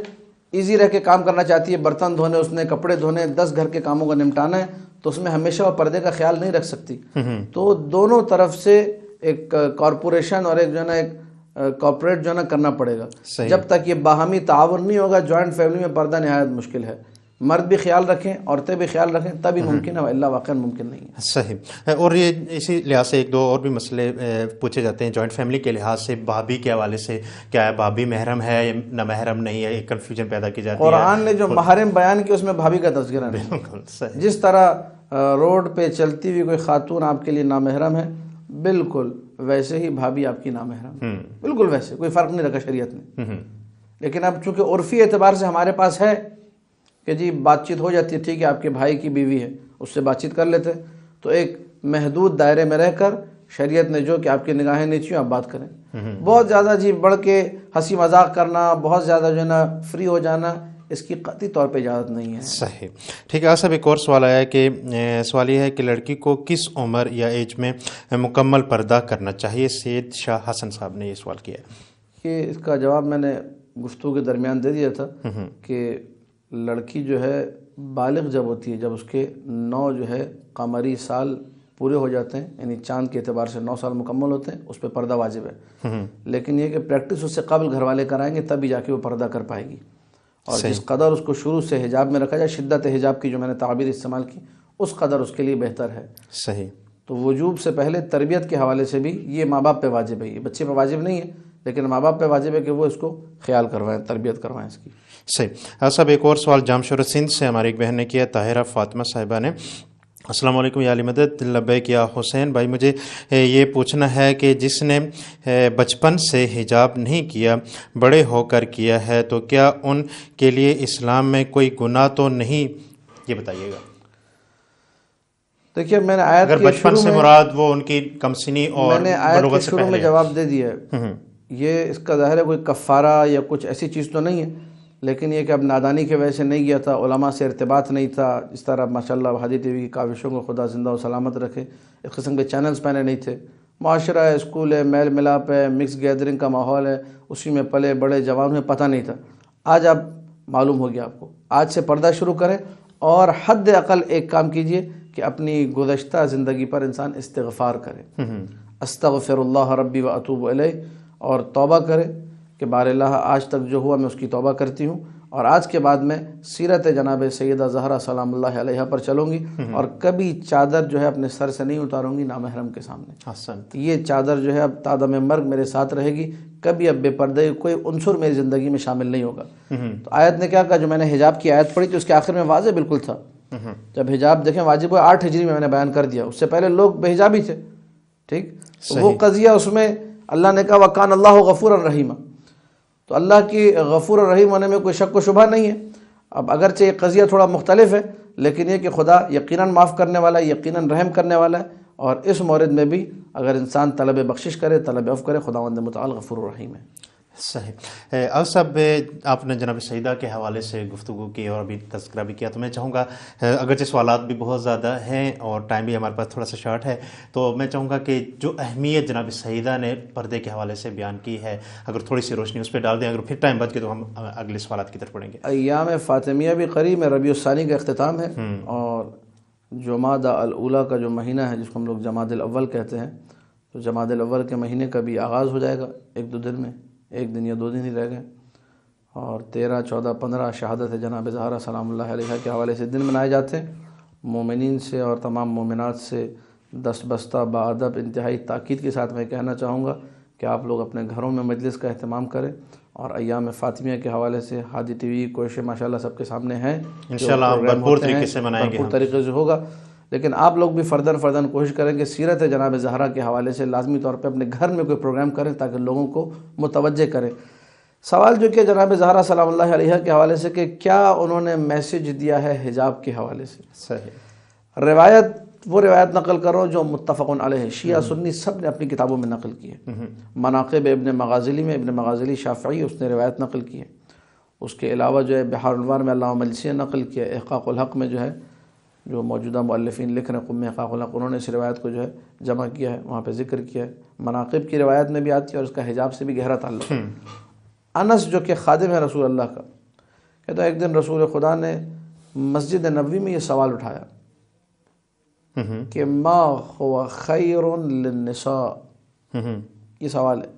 ایزی رہ کے کام کرنا چاہتی ہے. برتن دھونے، اس نے کپڑے دھونے، 10 گھر کے کاموں کا نمٹانا ہے، تو اس میں ہمیشہ وہ پردے کا خیال نہیں رکھ سکتی. تو دونوں طرف سے ایک کارپوریشن اور ایک جو ہے نا ایک کارپوریٹ جو ہے نا کرنا پڑے گا. جب تک یہ باہمی تعاون نہیں ہوگا جوائنٹ فیملی میں پردہ نہایت مشکل ہے. مرد بھی خیال رکھیں، عورتیں بھی خیال رکھیں، تبھی ممکن ہے، اللہ واقعا ممکن نہیں ہے. صحیح. اور یہ اسی لحاظ سے ایک دو اور بھی مسئلے پوچھے جاتے ہیں جوائنٹ فیملی کے لحاظ سے. بھابھی کے حوالے سے کیا ہے، بھابھی محرم ہے یا نہ محرم نہیں ہے، ایک کنفیوژن پیدا کی جاتی ہے. قرآن نے جو محرم بیان کی اس میں بھابھی کا تذکرہ نہیں. بالکل. جس طرح روڈ پہ چلتی ہوئی کوئی خاتون آپ کے لیے نامحرم ہے، بالکل ویسے ہی بھابھی آپ کی نامحرم، بالکل ویسے، کوئی فرق نہیں رکھا شریعت نے. لیکن اب چونکہ عرفی اعتبار سے ہمارے پاس ہے کہ جی بات چیت ہو جاتی ہے، ٹھیک ہے آپ کے بھائی کی بیوی ہے، اس سے بات چیت کر لیتے، تو ایک محدود دائرے میں رہ کر شریعت نے جو کہ آپ کی نگاہیں نیچی ہوں آپ بات کریں. بہت زیادہ جی بڑھ کے ہنسی مذاق کرنا، بہت زیادہ جو ہے نا فری ہو جانا، اس کی قطعی طور پہ اجازت نہیں ہے. صحیح. ٹھیک ہے. صاحب ایک اور سوال آیا ہے کہ سوال یہ ہے کہ لڑکی کو کس عمر یا ایج میں مکمل پردہ کرنا چاہیے. سید شاہ حسن صاحب نے یہ سوال کیا ہے. کہ اس کا جواب میں نے گفتگو کے درمیان دے دیا تھا کہ لڑکی جو ہے بالغ جب ہوتی ہے، جب اس کے 9 جو ہے قمری سال پورے ہو جاتے ہیں، یعنی چاند کے اعتبار سے 9 سال مکمل ہوتے ہیں، اس پہ پردہ واجب ہے. لیکن یہ کہ پریکٹس اس سے قبل گھر والے کرائیں گے تبھی جا کے وہ پردہ کر پائے گی. اور جس قدر اس کو شروع سے حجاب میں رکھا جائے، شدت حجاب کی جو میں نے تعبیر استعمال کی، اس قدر اس کے لیے بہتر ہے. صحیح. تو وجوب سے پہلے تربیت کے حوالے سے بھی یہ ماں باپ پہ واجب ہے. یہ بچے پہ واجب نہیں ہے، لیکن ماں باپ پہ واجب ہے کہ وہ اس کو خیال کروائیں، تربیت کروائیں اس کی. صحیح. صاحب ایک اور سوال جامشور سندھ سے ہماری ایک بہن نے کیا، طاہرہ فاطمہ صاحبہ نے. السلام علیکم یا علی مدد. لبیک یا حسین بھائی، مجھے یہ پوچھنا ہے کہ جس نے بچپن سے حجاب نہیں کیا، بڑے ہو کر کیا ہے، تو کیا ان کے لیے اسلام میں کوئی گناہ تو نہیں؟ یہ بتائیے گا. دیکھیے میں نے آیت اگر بچپن سے مراد وہ ان کی کم سنی اور میں نے آیت کے شروع میں جواب دے دیا ہے. یہ اس کا ظاہر ہے کوئی کفارہ یا کچھ ایسی چیز تو نہیں ہے، لیکن یہ کہ اب نادانی کی وجہ سے نہیں گیا تھا، علماء سے ارتباط نہیں تھا، اس طرح ماشاءاللہ ہادی ٹی وی کی کاوشوں کو خدا زندہ و سلامت رکھے، اس قسم کے چینلز پہنے نہیں تھے. معاشرہ ہے، اسکول ہے، میل ملاپ ہے، مکس گیدرنگ کا ماحول ہے، اسی میں پلے بڑے جوان میں پتہ نہیں تھا. آج اب معلوم ہو گیا آپ کو. آج سے پردہ شروع کریں، اور حد اقل ایک کام کیجئے کہ اپنی گزشتہ زندگی پر انسان استغفار کرے. استغفر اللہ ربی و اتوب الیہ، اور توبہ کرے کہ بار اللہ آج تک جو ہوا میں اس کی توبہ کرتی ہوں، اور آج کے بعد میں سیرت جناب سیدہ زہرا سلام اللہ علیہا پر چلوں گی، اور کبھی چادر جو ہے اپنے سر سے نہیں اتاروں گی نامحرم کے سامنے. یہ چادر جو ہے اب تادم مرگ میرے ساتھ رہے گی، کبھی اب بے پردے کوئی عنصر میری زندگی میں شامل نہیں ہوگا. تو آیت نے کیا کہا، جو میں نے حجاب کی آیت پڑھی تھی اس کے آخر میں واضح بالکل تھا. جب حجاب دیکھیں واجب ہوا 8 ہجری میں نے بیان کر دیا، اس سے پہلے لوگ بے حجابی تھے. ٹھیک، وہ قضیہ اس میں اللہ نے کہا وَكَانَ اللَّهُ غَفُورًا رَحِيمًا. تو اللہ کی غفور الرحیم ہونے میں کوئی شک و شبہ نہیں ہے. اب اگرچہ یہ قضیہ تھوڑا مختلف ہے، لیکن یہ کہ خدا یقیناً معاف کرنے والا ہے، یقیناً رحم کرنے والا ہے. اور اس مورد میں بھی اگر انسان طلب بخشش کرے، طلب عفو کرے، خداوند متعال غفور الرحیم ہے. صحیح. اب صاحب آپ نے جناب سیدہ کے حوالے سے گفتگو کی اور ابھی تذکرہ بھی کیا، تو میں چاہوں گا اگرچہ سوالات بھی بہت زیادہ ہیں اور ٹائم بھی ہمارے پاس تھوڑا سا شارٹ ہے، تو میں چاہوں گا کہ جو اہمیت جناب سیدہ نے پردے کے حوالے سے بیان کی ہے، اگر تھوڑی سی روشنی اس پہ ڈال دیں، اگر پھر ٹائم بچ کے تو ہم اگلے سوالات کی طرف پڑھیں گے. ایام فاطمیہ بھی قریب ہے، ربیع الثانی کا اختتام ہے، اور جمادی الاولیٰ کا جو مہینہ ہے جس کو ہم لوگ جمادی الاول کہتے ہیں، تو جمادی الاول کے مہینے کا بھی آغاز ہو جائے گا 1-2 دن میں، 1 دن یا 2 دن ہی رہ گئے. اور 13، 14، 15 شہادت جناب زہرا سلام اللہ علیہ کے حوالے سے دن منائے جاتے ہیں. مومنین سے اور تمام مومنات سے دست بستہ باادب انتہائی تاکید کے ساتھ میں کہنا چاہوں گا کہ آپ لوگ اپنے گھروں میں مجلس کا اہتمام کریں، اور ایام فاطمیہ کے حوالے سے ہادی ٹی وی کوششیں ماشاءاللہ سب کے سامنے ہیں، انشاءاللہ بھرپور طریقے سے منائیں گے، بھرپور طریقے سے ہوگا. لیکن آپ لوگ بھی فرداً کوشش کریں کہ سیرت جناب زہرا کے حوالے سے لازمی طور پہ اپنے گھر میں کوئی پروگرام کریں تاکہ لوگوں کو متوجہ کریں. سوال جو کہ جناب زہرا سلام اللہ علیہ کے حوالے سے کہ کیا انہوں نے میسج دیا ہے حجاب کے حوالے سے. صحیح. وہ روایت نقل کرو جو متفق علیہ، شیعہ سنی سب نے اپنی کتابوں میں نقل کی ہے. مناقب ابن مغازلی میں ابن مغازلی شافعی اس نے روایت نقل کی ہے. اس کے علاوہ جو ہے بحار الانوار میں علامہ مجلسی نے نقل کیا، احقاق الحق میں جو ہے جو موجودہ مؤلفین لکھ رہے ہیں قم احقاق الحق، انہوں نے اس روایت کو جو ہے جمع کیا ہے، وہاں پہ ذکر کیا ہے. مناقب کی روایت میں بھی آتی ہے اور اس کا حجاب سے بھی گہرا تعلق ہے. انس جو کہ خادم ہے رسول اللہ کا، کہتا ہے ایک دن رسول خدا نے مسجد نبوی میں یہ سوال اٹھایا کہ ما هو خیر للنساء، یہ سوال ہے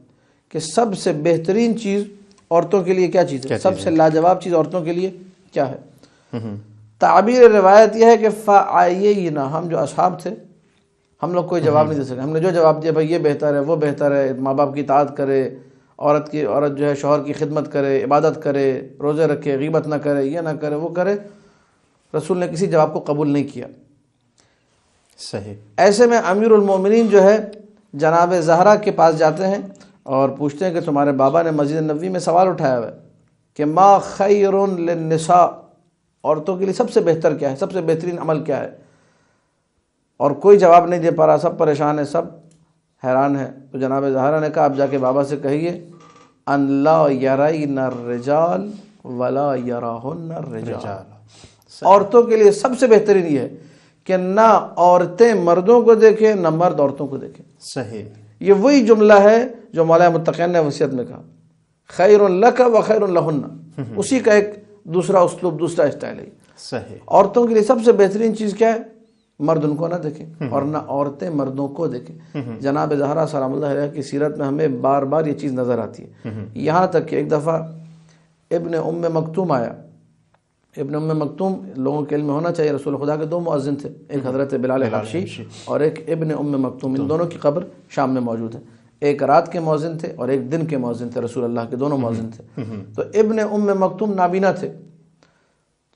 کہ سب سے بہترین چیز عورتوں کے لیے کیا چیز ہے، سب سے لاجواب چیز عورتوں کے لیے کیا ہے. تعبیر روایت یہ ہے کہ فَعَيَّيْنَا، ہم جو اصحاب تھے ہم لوگ کوئی جواب نہیں دے سکے. ہم نے جو جواب دیا بھائی یہ بہتر ہے، وہ بہتر ہے، ماں باپ کی اطاعت کرے، عورت جو ہے شوہر کی خدمت کرے، عبادت کرے، روزے رکھے، غیبت نہ کرے، یہ نہ کرے، وہ کرے. رسول نے کسی جواب کو قبول نہیں کیا. صحیح. ایسے میں امیر المومنین جو ہے جناب زہرا کے پاس جاتے ہیں اور پوچھتے ہیں کہ تمہارے بابا نے مسجد نبوی میں سوال اٹھایا ہوا ہے کہ ما خیر للنساء، عورتوں کے لیے سب سے بہتر کیا ہے، سب سے بہترین عمل کیا ہے. اور کوئی جواب نہیں دے پا رہا، سب پریشان ہیں، سب حیران ہیں. تو جناب زہرا نے کہا آپ جا کے بابا سے کہیے ان لا یرین الرجال ولا یراہن الرجال، عورتوں کے لیے سب سے بہترین یہ ہے کہ نہ عورتیں مردوں کو دیکھیں نہ مرد عورتوں کو دیکھیں. صحیح. یہ وہی جملہ ہے جو مولا متقین نے وصیت میں کہا خیر لک و خیر لہن، اسی کا ایک دوسرا اسلوب، دوسرا اسٹائل ہے. صحیح. عورتوں کے لیے سب سے بہترین چیز کیا ہے، مرد ان کو نہ دیکھیں اور نہ عورتیں مردوں کو دیکھیں. جناب زہرا سلام اللہ علیہ کی سیرت میں ہمیں بار بار یہ چیز نظر آتی ہے. یہاں تک کہ ایک دفعہ ابن ام مکتوم آیا. ابن ام مکتوم لوگوں کے علم میں ہونا چاہیے، رسول خدا کے 2 مؤذن تھے، ایک حضرت بلال حبشی اور ایک ابن ام مکتوم. ان دونوں کی قبر شام میں موجود ہے. ایک رات کے مؤذن تھے اور ایک دن کے مؤذن تھے، رسول اللہ کے دونوں مؤذن تھے. تو ابن ام مکتوم نابینا تھے.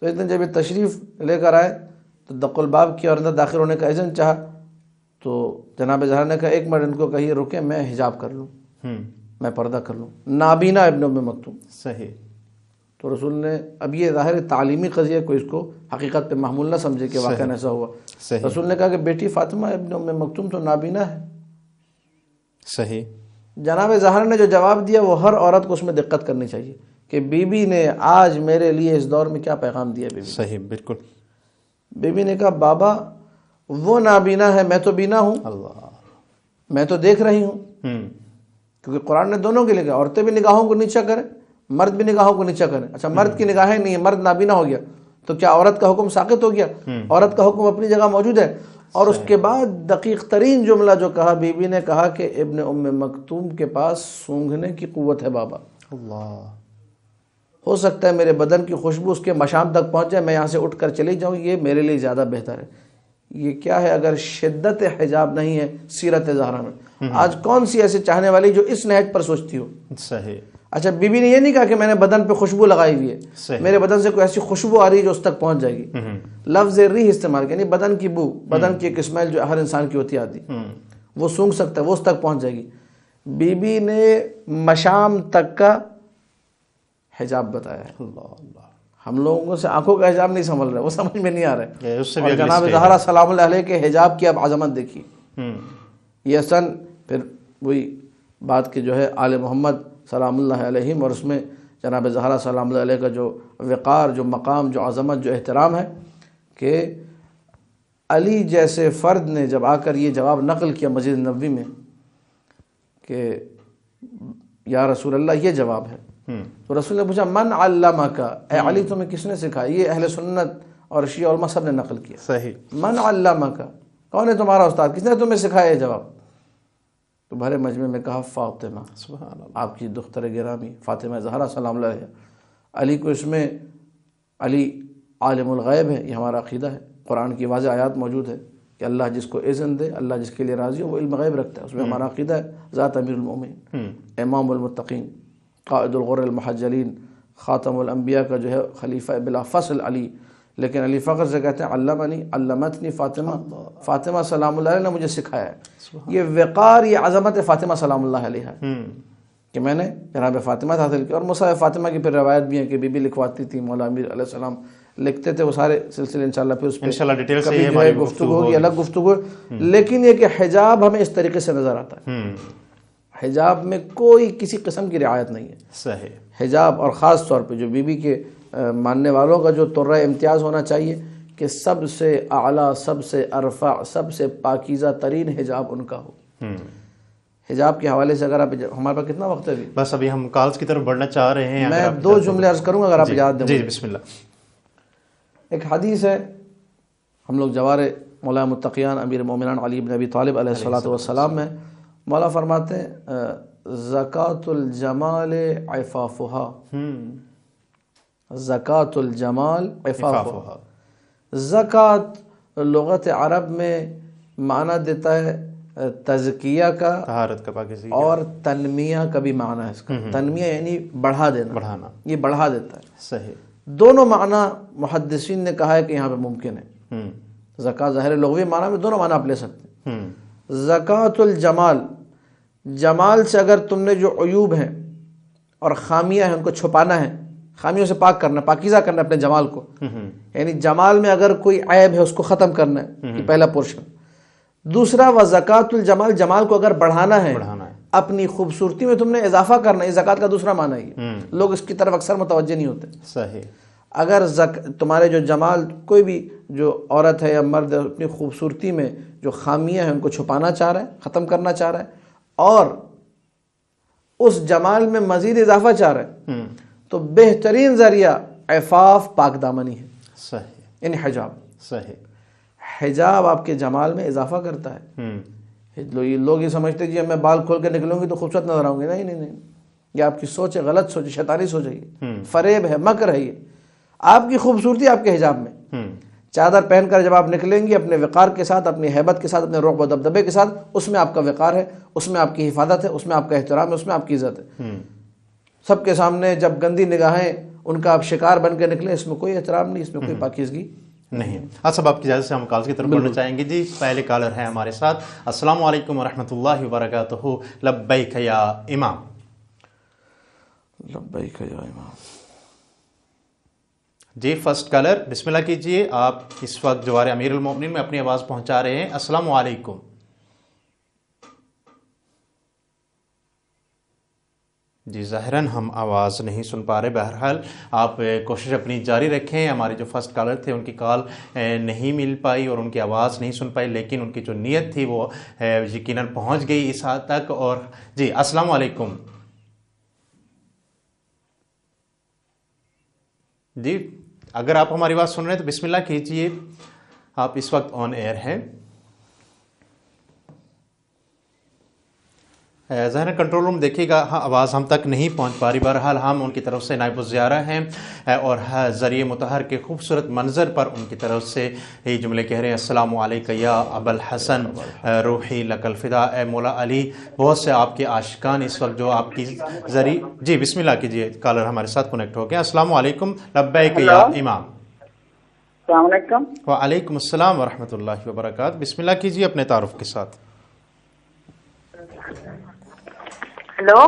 تو ایک دن جب یہ تشریف لے کر آئے تو دق الباب کیا اور اندر داخل ہونے کا اذن چاہا. تو جناب زہرا نے کہا ایک منٹ ان کو کہیے رکے، میں حجاب کر لوں، میں پردہ کر لوں. نابینا ابن ام مکتوم. صحیح. تو رسول نے، اب یہ ظاہر تعلیمی قضیہ، کوئی اس کو حقیقت پہ محمول نہ سمجھے کہ واقعہ ایسا ہوا. رسول نے کہا کہ بیٹی فاطمہ ابن ام مکتوم تو نابینا ہے. صحیح. جناب زہرا نے جو جواب دیا وہ ہر عورت کو اس میں دقت کرنی چاہیے کہ بی بی نے آج میرے لیے اس دور میں کیا پیغام دیا. بی بی صحیح، بالکل. بی بی نے کہا بابا وہ نابینا ہے، میں تو بینا ہوں، اللہ، میں تو دیکھ رہی ہوں. کیونکہ قرآن نے دونوں کے لیے کہا عورتیں بھی نگاہوں کو نیچا کریں، مرد بھی نگاہوں کو نیچا کریں. اچھا مرد کی نگاہیں نہیں ہے، مرد نابینا ہو گیا تو کیا عورت کا حکم ساقط ہو گیا؟ عورت کا حکم اپنی جگہ موجود ہے. اور اس کے بعد دقیق ترین جملہ جو کہا، بی بی نے کہا کہ ابن ام مکتوم کے پاس سونگھنے کی قوت ہے بابا. اللہ، ہو سکتا ہے میرے بدن کی خوشبو اس کے مشام تک پہنچ جائے، میں یہاں سے اٹھ کر چلی جاؤں، یہ میرے لیے زیادہ بہتر ہے. یہ کیا ہے اگر شدت حجاب نہیں ہے سیرت زہرا میں؟ آج کون سی ایسے چاہنے والی جو اس نہج پر سوچتی ہو؟ صحیح. اچھا بی بی نے یہ نہیں کہا کہ میں نے بدن پہ خوشبو لگائی ہوئی ہے، میرے بدن سے کوئی ایسی خوشبو آ رہی ہے جو اس تک پہنچ جائے گی. لفظ ریح استعمال کیا، یعنی بدن کی بو، بدن کی ایک اسمیل جو ہر انسان کی ہوتی آتی، وہ سونگ سکتا ہے، وہ اس تک پہنچ جائے گی. بی بی نے مشام تک کا حجاب بتایا ہے. ہم لوگوں سے آنکھوں کا حجاب نہیں سنبھل رہا، وہ سمجھ میں نہیں آ رہا ہے. اور جناب زہرا سلام اللہ علیہ کے حجاب کی اب عظمت دیکھیے. یہ اصلاً پھر وہی بات کہ جو ہے آل محمد سلام اللہ علیہم، اور اس میں جناب زہرا سلام اللہ علیہ کا جو وقار، جو مقام، جو عظمت، جو احترام ہے، کہ علی جیسے فرد نے جب آ کر یہ جواب نقل کیا مسجد نبوی میں کہ یا رسول اللہ یہ جواب ہے، تو رسول نے پوچھا من علمک، اے علی تمہیں کس نے سکھایا؟ یہ اہل سنت اور شیعہ علماء سب نے نقل کیا، صحیح، من علمک، کون ہے تمہارا استاد، کس نے تمہیں سکھایا یہ جواب؟ تو بھرے مجمع میں کہا فاطمہ، سبحان اللہ، آپ کی دختر گرامی فاطمہ زہرا سلام اللہ علیہ۔ علی کو اس میں، علی عالم الغیب ہے، یہ ہمارا عقیدہ ہے، قرآن کی واضح آیات موجود ہے کہ اللہ جس کو اذن دے، اللہ جس کے لیے راضی ہو، وہ علم غیب رکھتا ہے، اس میں ہمارا عقیدہ ہے۔ ذات امیر المومنین، امام المتقین، قائد الغر المحجلین، خاتم الانبیاء کا جو ہے خلیفہ بلا فصل علی، لیکن علی فخر سے کہتے ہیں علمنی، علمتنی فاطمہ، فاطمہ سلام اللہ علیہ نے مجھے سکھایا ہے۔ یہ وقار، یہ عظمت فاطمہ سلام اللہ علیہ ہے کہ میں نے جناب فاطمہ سے حاصل کیا۔ اور مصحف فاطمہ کی پھر روایت بھی ہے کہ بی بی لکھواتی تھی، مولا امیر علیہ السلام لکھتے تھے، وہ سارے سلسلے انشاءاللہ پھر اس پہ انشاءاللہ ڈیٹیل سے کبھی یہ جو ہے ہماری گفتگو ہوگی، الگ گفتگو ہے۔ لیکن یہ کہ حجاب ہمیں اس طریقے سے نظر آتا ہے، حجاب میں کوئی کسی قسم کی رعایت نہیں ہے۔ صحیح، حجاب، اور خاص طور پہ جو بی بی کے ماننے والوں کا جو طرہ امتیاز ہونا چاہیے کہ سب سے اعلیٰ، سب سے ارفع، سب سے پاکیزہ ترین حجاب ان کا ہو۔ حجاب کے حوالے سے اگر آپ، ہمارے پاس کتنا وقت ہے ابھی؟ بس ابھی ہم کالز کی طرف بڑھنا چاہ رہے ہیں، میں 2 جملے عرض کروں گا اگر آپ اجازت دیں۔ جی بسم اللہ۔ ایک حدیث ہے، ہم لوگ جوار مولا متقیان امیر مومنان علی بن ابی طالب علیہ الصلوۃ والسلام میں مولا فرماتے ہیں زکوٰۃ الجمال عفافها، زکوٰۃ الجمال عفافها۔ زکوٰۃ لغت عرب میں معنی دیتا ہے تزکیہ کا، طہارت کا، پاکیزگی، اور تنمیہ کا بھی معنی ہے اس کا۔ تنمیہ یعنی بڑھا دینا، بڑھانا، یہ بڑھا دیتا ہے۔ صحیح، دونوں معنی محدثین نے کہا ہے کہ یہاں پہ ممکن ہے۔ زکوٰۃ ظاہر لغوی معنی میں دونوں معنی آپ لے سکتے ہیں۔ زکوٰۃ الجمال، جمال سے اگر تم نے جو عیوب ہیں اور خامیاں ہیں ان کو چھپانا ہے، خامیوں سے پاک کرنا، پاکیزہ کرنا اپنے جمال کو، یعنی جمال میں اگر کوئی عیب ہے اس کو ختم کرنا ہے، یہ پہلا پورشن۔ دوسرا و زکوٰۃ الجمال، جمال کو اگر بڑھانا ہے، اپنی خوبصورتی میں تم نے اضافہ کرنا ہے، یہ زکوٰۃ کا دوسرا معنی ہے۔ لوگ اس کی طرف اکثر متوجہ نہیں ہوتے۔ صحیح، اگر تمہارے جو جمال، کوئی بھی جو عورت ہے یا مرد ہے اپنی خوبصورتی میں جو خامیاں ہیں ان کو چھپانا چاہ رہا ہے، ختم کرنا چاہ رہا ہے، اور اس جمال میں مزید اضافہ چاہ رہا ہے، تو بہترین ذریعہ عفاف، پاک دامنی ہے، صحیح، یعنی حجاب۔ صحیح، حجاب آپ کے جمال میں اضافہ کرتا ہے۔ لوگ یہ سمجھتے ہیں کہ میں بال کھول کے نکلوں گی تو خوبصورت نظر آؤں گی، نہیں نہیں نہیں، یہ آپ کی سوچ ہے، غلط سوچ ہے، شیطانی سوچ ہے، یہ فریب ہے، مکر ہے۔ یہ آپ کی خوبصورتی آپ کے حجاب میں، چادر پہن کر جب آپ نکلیں گی اپنے وقار کے ساتھ، اپنی ہیبت کے ساتھ، اپنے رعب و دبدبے کے ساتھ، اس میں آپ کا وقار ہے، اس میں آپ کی حفاظت ہے، اس میں آپ کا احترام ہے، اس میں آپ کی عزت ہے۔ سب کے سامنے جب گندی نگاہیں ان کا آپ شکار بن کے نکلیں، اس میں کوئی احترام نہیں، اس میں کوئی پاکیزگی نہیں۔ صاحب آپ کی اجازت سے ہم کالز کی طرف بڑھنا چاہیں گے۔ جی پہلے کالر ہیں ہمارے ساتھ۔ السلام علیکم ورحمۃ اللہ وبرکاتہ۔ لبیک یا امام۔ لبیک یا امام۔ جی فرسٹ کالر، بسم اللہ کیجئے۔ آپ اس وقت جوار امیر المومنین میں اپنی آواز پہنچا رہے ہیں۔ السلام علیکم۔ جی ظاہراً ہم آواز نہیں سن پا رہے، بہرحال آپ کوشش اپنی جاری رکھیں۔ ہمارے جو فرسٹ کالر تھے ان کی کال نہیں مل پائی اور ان کی آواز نہیں سن پائی، لیکن ان کی جو نیت تھی وہ یقیناً پہنچ گئی اس حد تک۔ اور جی السلام علیکم۔ جی اگر آپ ہماری بات سن رہے ہیں تو بسم اللہ کیجئے، آپ اس وقت آن ایئر ہیں۔ ظاہر کنٹرول روم دیکھیے گا، ہاں آواز ہم تک نہیں پہنچ پا رہی۔ بہرحال ہم ان کی طرف سے نائب الزیارہ ہیں اور ذریعہ مطہر کے خوبصورت منظر پر ان کی طرف سے یہ جملے کہہ رہے ہیں، السلام علیکم یا ابا الحسن روحی لک الفدا۔ اے مولا علی، بہت سے آپ کے عاشقان اس وقت جو آپ کی ذریعہ، جی بسم اللہ کیجیے، کالر ہمارے ساتھ کنیکٹ ہو گیا۔ السلام علیکم، لبیک یا امام۔ السلام علیکم۔ وعلیکم السلام ورحمۃ اللہ وبرکاتہ۔ بسم اللہ کیجیے اپنے تعارف کے ساتھ۔ ہیلو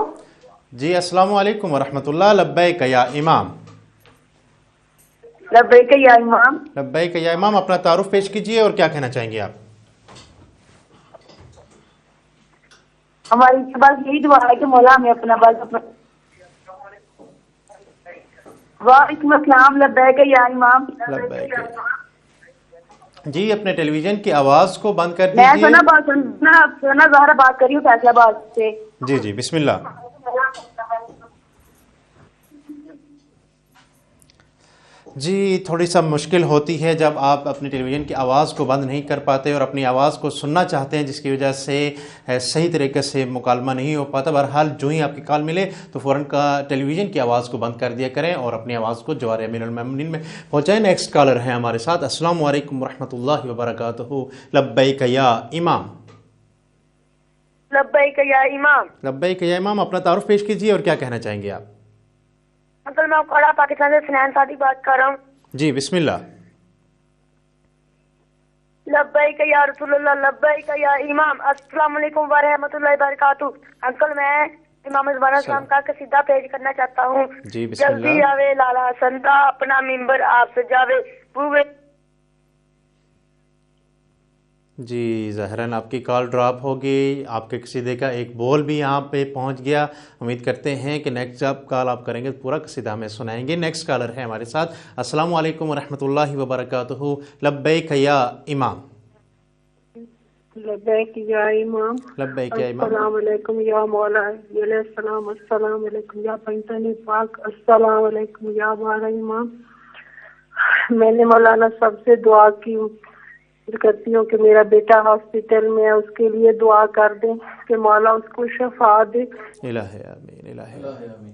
جی السلام علیکم ورحمۃ اللہ، لبیک یا امام۔ لبیک یا امام۔ لبیک یا امام، اپنا تعارف پیش کیجیے اور کیا کہنا چاہیں گے آپ؟ ہماری بس یہی دعا ہے کہ مولا ہمیں اپنا بس وعلیکم السلام. لبیک یا امام. لبیک. جی اپنے ٹیلی ویژن کی آواز کو بند کر میں دیجیے. سنا زہرا بات کر رہی ہوں فیصلہ آباد سے. جی جی بسم اللہ. جی تھوڑی سا مشکل ہوتی ہے جب آپ اپنے ٹیلی ویژن کی آواز کو بند نہیں کر پاتے اور اپنی آواز کو سننا چاہتے ہیں، جس کی وجہ سے صحیح طریقے سے مکالمہ نہیں ہو پاتا. بہرحال جو ہی آپ کی کال ملے تو فوراً ٹیلی ویژن کی آواز کو بند کر دیا کریں اور اپنی آواز کو جوار امیر المومنین میں پہنچائیں. نیکسٹ کالر ہیں ہمارے ساتھ. السلام علیکم ورحمۃ اللہ وبرکاتہ. لبیک یا امام. لبیک یا امام. لبیک یا امام، اپنا تعارف پیش کیجیے اور کیا کہنا چاہیں گے آپ؟ اصل میں کھڑا پاکستان سے سنان سادی بات کر رہا ہوں. جی بسم اللہ. لبیک یا رسول اللہ. لبیک یا امام. السلام علیکم ورحمۃ اللہ وبرکاتہ. انکل میں امام زبان اسلام کا قصیدہ پیش کرنا چاہتا ہوں. جی بسم اللہ. جلدی آوے لالا سندا اپنا ممبر آپ سجاوے پوے. جی ظاہراً آپ کی کال ڈراپ ہوگی. آپ کے قصیدے کا ایک بول بھی یہاں پہ پہنچ گیا. امید کرتے ہیں کہ نیکسٹ جب کال آپ کریں گے تو پورا قصیدہ ہمیں سنائیں گے. نیکسٹ کالر ہے ہمارے ساتھ. السلام علیکم ورحمۃ اللہ وبرکاتہ. لبیک یا امام. لبیک یا امام. لبیک یا امام. السلام علیکم یا مولا علیہ السلام. السلام علیکم یا پنجتنی پاک. السلام علیکم یا مولا امام. میں نے مولانا سب سے دعا کی کرتی ہوں کہ میرا بیٹا ہاسپٹل میں ہے، اس کے لیے دعا کر دیں کہ مولا اس کو شفا دے. الہ آمین. الہ آمین.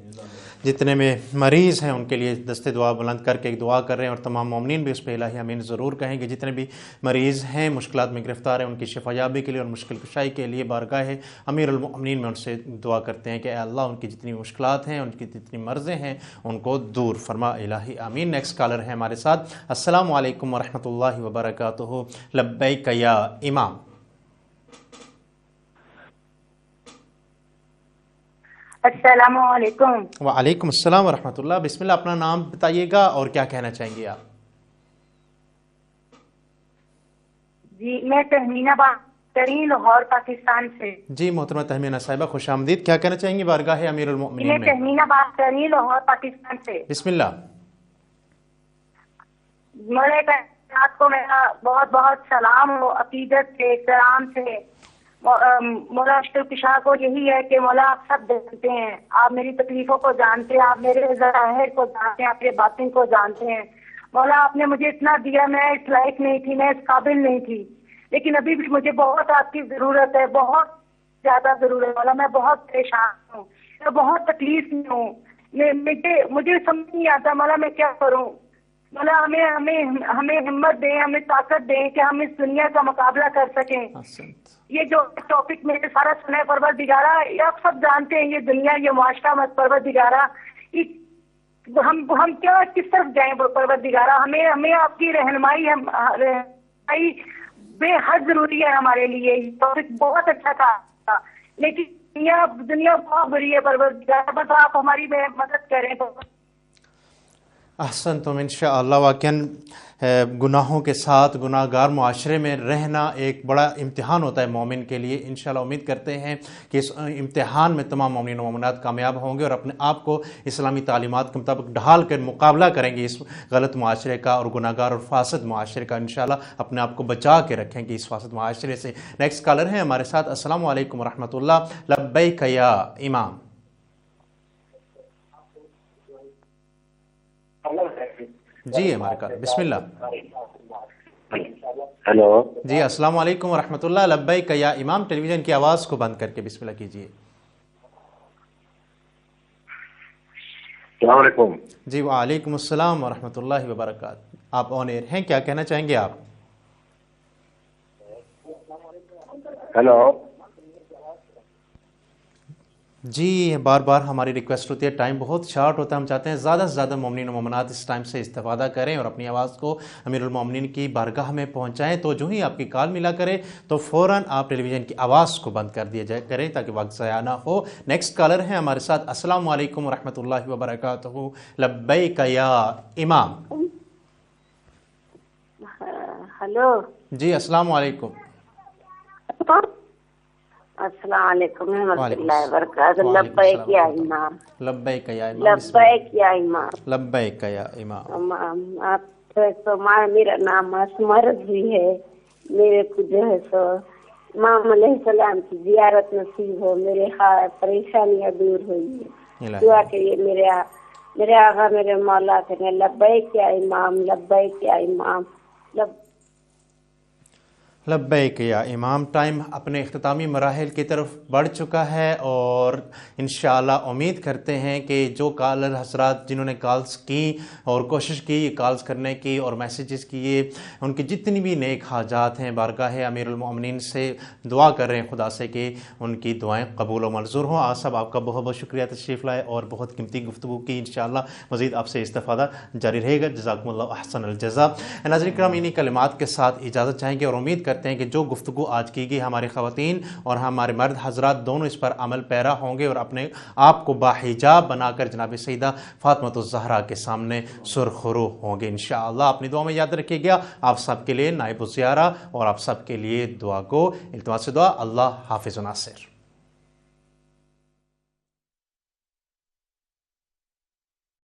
جتنے میں مریض ہیں ان کے لیے دستے دعا بلند کر کے ایک دعا کر رہے ہیں اور تمام مومنین بھی اس پہ الہ آمین ضرور کہیں گے. جتنے بھی مریض ہیں، مشکلات میں گرفتار ہیں، ان کی شفا یابی کے لیے اور مشکل کشائی کے لیے بارگاہ امیر المومنین میں ان سے دعا کرتے ہیں کہ اے اللہ ان کی جتنی مشکلات ہیں، ان کی جتنی مرضیں ہیں، ان کو دور فرما. الہ آمین. نیکسٹ کالر ہے ہمارے ساتھ. السلام علیکم ورحمۃ اللہ وبرکاتہ. لبیک یا امام. السلام علیکم. وعلیکم السلام ورحمۃ اللہ. بسم اللہ. اپنا نام بتائیے گا اور کیا کہنا چاہیں گے آپ؟ جی میں تہمینہ بات کر رہی ہوں لاہور پاکستان سے. جی محترمہ تہمینہ صاحبہ خوش آمدید. کیا کہنا چاہیں گے بارگاہ امیر میں المومنین میں؟ تہمینہ بات کر رہی ہوں لاہور پاکستان سے. بسم اللہ. مولا کائنات کو میرا بہت بہت سلام ہو، عقیدت سے، احترام سے. مولا اشرف کشا کو یہی ہے کہ مولا آپ سب جانتے ہیں، آپ میری تکلیفوں کو جانتے ہیں، آپ میرے ظاہر کو جانتے ہیں، آپ میرے باطن کو جانتے ہیں. مولا آپ نے مجھے اتنا دیا، میں اس لائق نہیں تھی، میں اس قابل نہیں تھی، لیکن ابھی بھی مجھے بہت آپ کی ضرورت ہے، بہت زیادہ ضرورت ہے. مولا میں بہت پریشان ہوں، میں بہت تکلیف میں ہوں. مجھے سمجھ نہیں آتا مولا میں کیا کروں. مولا ہمیں ہمت دیں، ہمیں طاقت دیں کہ ہم اس دنیا کا مقابلہ کر سکیں. یہ جو ٹاپک میں سارا سنا ہے پروردگارہ، یہ آپ سب جانتے ہیں، یہ دنیا، یہ معاشرہ مت پروردگارہ، ہم کیا کس طرف جائیں پروردگارہ. ہمیں آپ کی رہنمائی بے حد ضروری ہے ہمارے لیے. یہ ٹاپک بہت اچھا تھا، لیکن دنیا بہت بری ہے پروردگارہ، بس آپ ہماری مدد کریں. احسنتم. انشاءاللہ واقعاً گناہوں کے ساتھ گناہ گار معاشرے میں رہنا ایک بڑا امتحان ہوتا ہے مومن کے لیے. انشاءاللہ امید کرتے ہیں کہ اس امتحان میں تمام مومنین و مومنات کامیاب ہوں گے اور اپنے آپ کو اسلامی تعلیمات کے مطابق ڈھال کر مقابلہ کریں گے اس غلط معاشرے کا اور گناہ گار اور فاسد معاشرے کا. انشاءاللہ اپنے آپ کو بچا کے رکھیں گے اس فاسد معاشرے سے. نیکسٹ کالر ہیں ہمارے ساتھ. السلام علیکم ورحمۃ اللہ. لبیک یا امام. جی ہمارے کال. بسم اللہ. ہیلو. جی السلام علیکم ورحمۃ اللہ. لبیک یا امام. ٹیلی ویژن کی آواز کو بند کر کے بسم اللہ کیجیے. السلام علیکم. جی وعلیکم السلام ورحمۃ اللہ وبرکاتہ. آپ آن ایئر ہیں، کیا کہنا چاہیں گے آپ؟ ہیلو. جی بار بار ہماری ریکویسٹ ہوتی ہے، ٹائم بہت شارٹ ہوتا ہے، ہم چاہتے ہیں زیادہ سے زیادہ مومنین و مومنات اس ٹائم سے استفادہ کریں اور اپنی آواز کو امیر المومنین کی بارگاہ میں پہنچائیں. تو جو ہی آپ کی کال ملا کرے تو فوراً آپ ٹیلی ویژن کی آواز کو بند کر دیا جائے کریں تاکہ وقت ضائع نہ ہو. نیکسٹ کالر ہیں ہمارے ساتھ. السلام علیکم ورحمۃ اللہ وبرکاتہ. لبیک یا امام. ہلو. جی السلام علیکم. السلام علیکم ورحمۃ وعلیکم اللہ وبرکاتہ. وعلیکم لبیک السلام یا ورحمۃ امام. لبیک یا امام. بسم اللہ. لبیک یا امام. لبیک یا امام. امام آپ تو میرا نام مرض بھی ہے. میرے کو جو ہے سو امام علیہ السلام کی زیارت نصیب ہو. میرے پریشانیاں دور ہوئی. دعا کریے میرے آقا میرے مولا کہنے لبیک یا امام لبیک یا امام. لبیک یا امام. ٹائم اپنے اختتامی مراحل کی طرف بڑھ چکا ہے اور انشاءاللہ امید کرتے ہیں کہ جو کالر حضرات جنہوں نے کالز کی اور کوشش کی کالز کرنے کی اور میسیجز کیے ان کی جتنی بھی نیک حاجات ہیں بارگاہ امیر المومنین سے دعا کر رہے ہیں خدا سے کہ ان کی دعائیں قبول و منظور ہوں. آج سب آپ کا بہت بہت شکریہ تشریف لائے اور بہت قیمتی گفتگو کی. انشاءاللہ مزید آپ سے استفادہ جاری رہے گا. جزاکم اللہ احسن الجزا. ناظرین کرام انہی کلمات کے ساتھ اجازت چاہیں گے اور امید کرتے ہیں کہ جو گفتگو آج کی گئی ہمارے خواتین اور ہمارے مرد حضرات دونوں اس پر عمل پیرا ہوں گے اور اپنے آپ کو باحجاب بنا کر جناب سیدہ فاطمۃ الزہرا کے سامنے سرخرو ہوں گے انشاءاللہ. اپنی دعا میں یاد رکھیے گا. آپ سب کے لیے نائب الزیارہ اور آپ سب کے لیے دعا کو التماس دعا. اللہ حافظ و ناصر.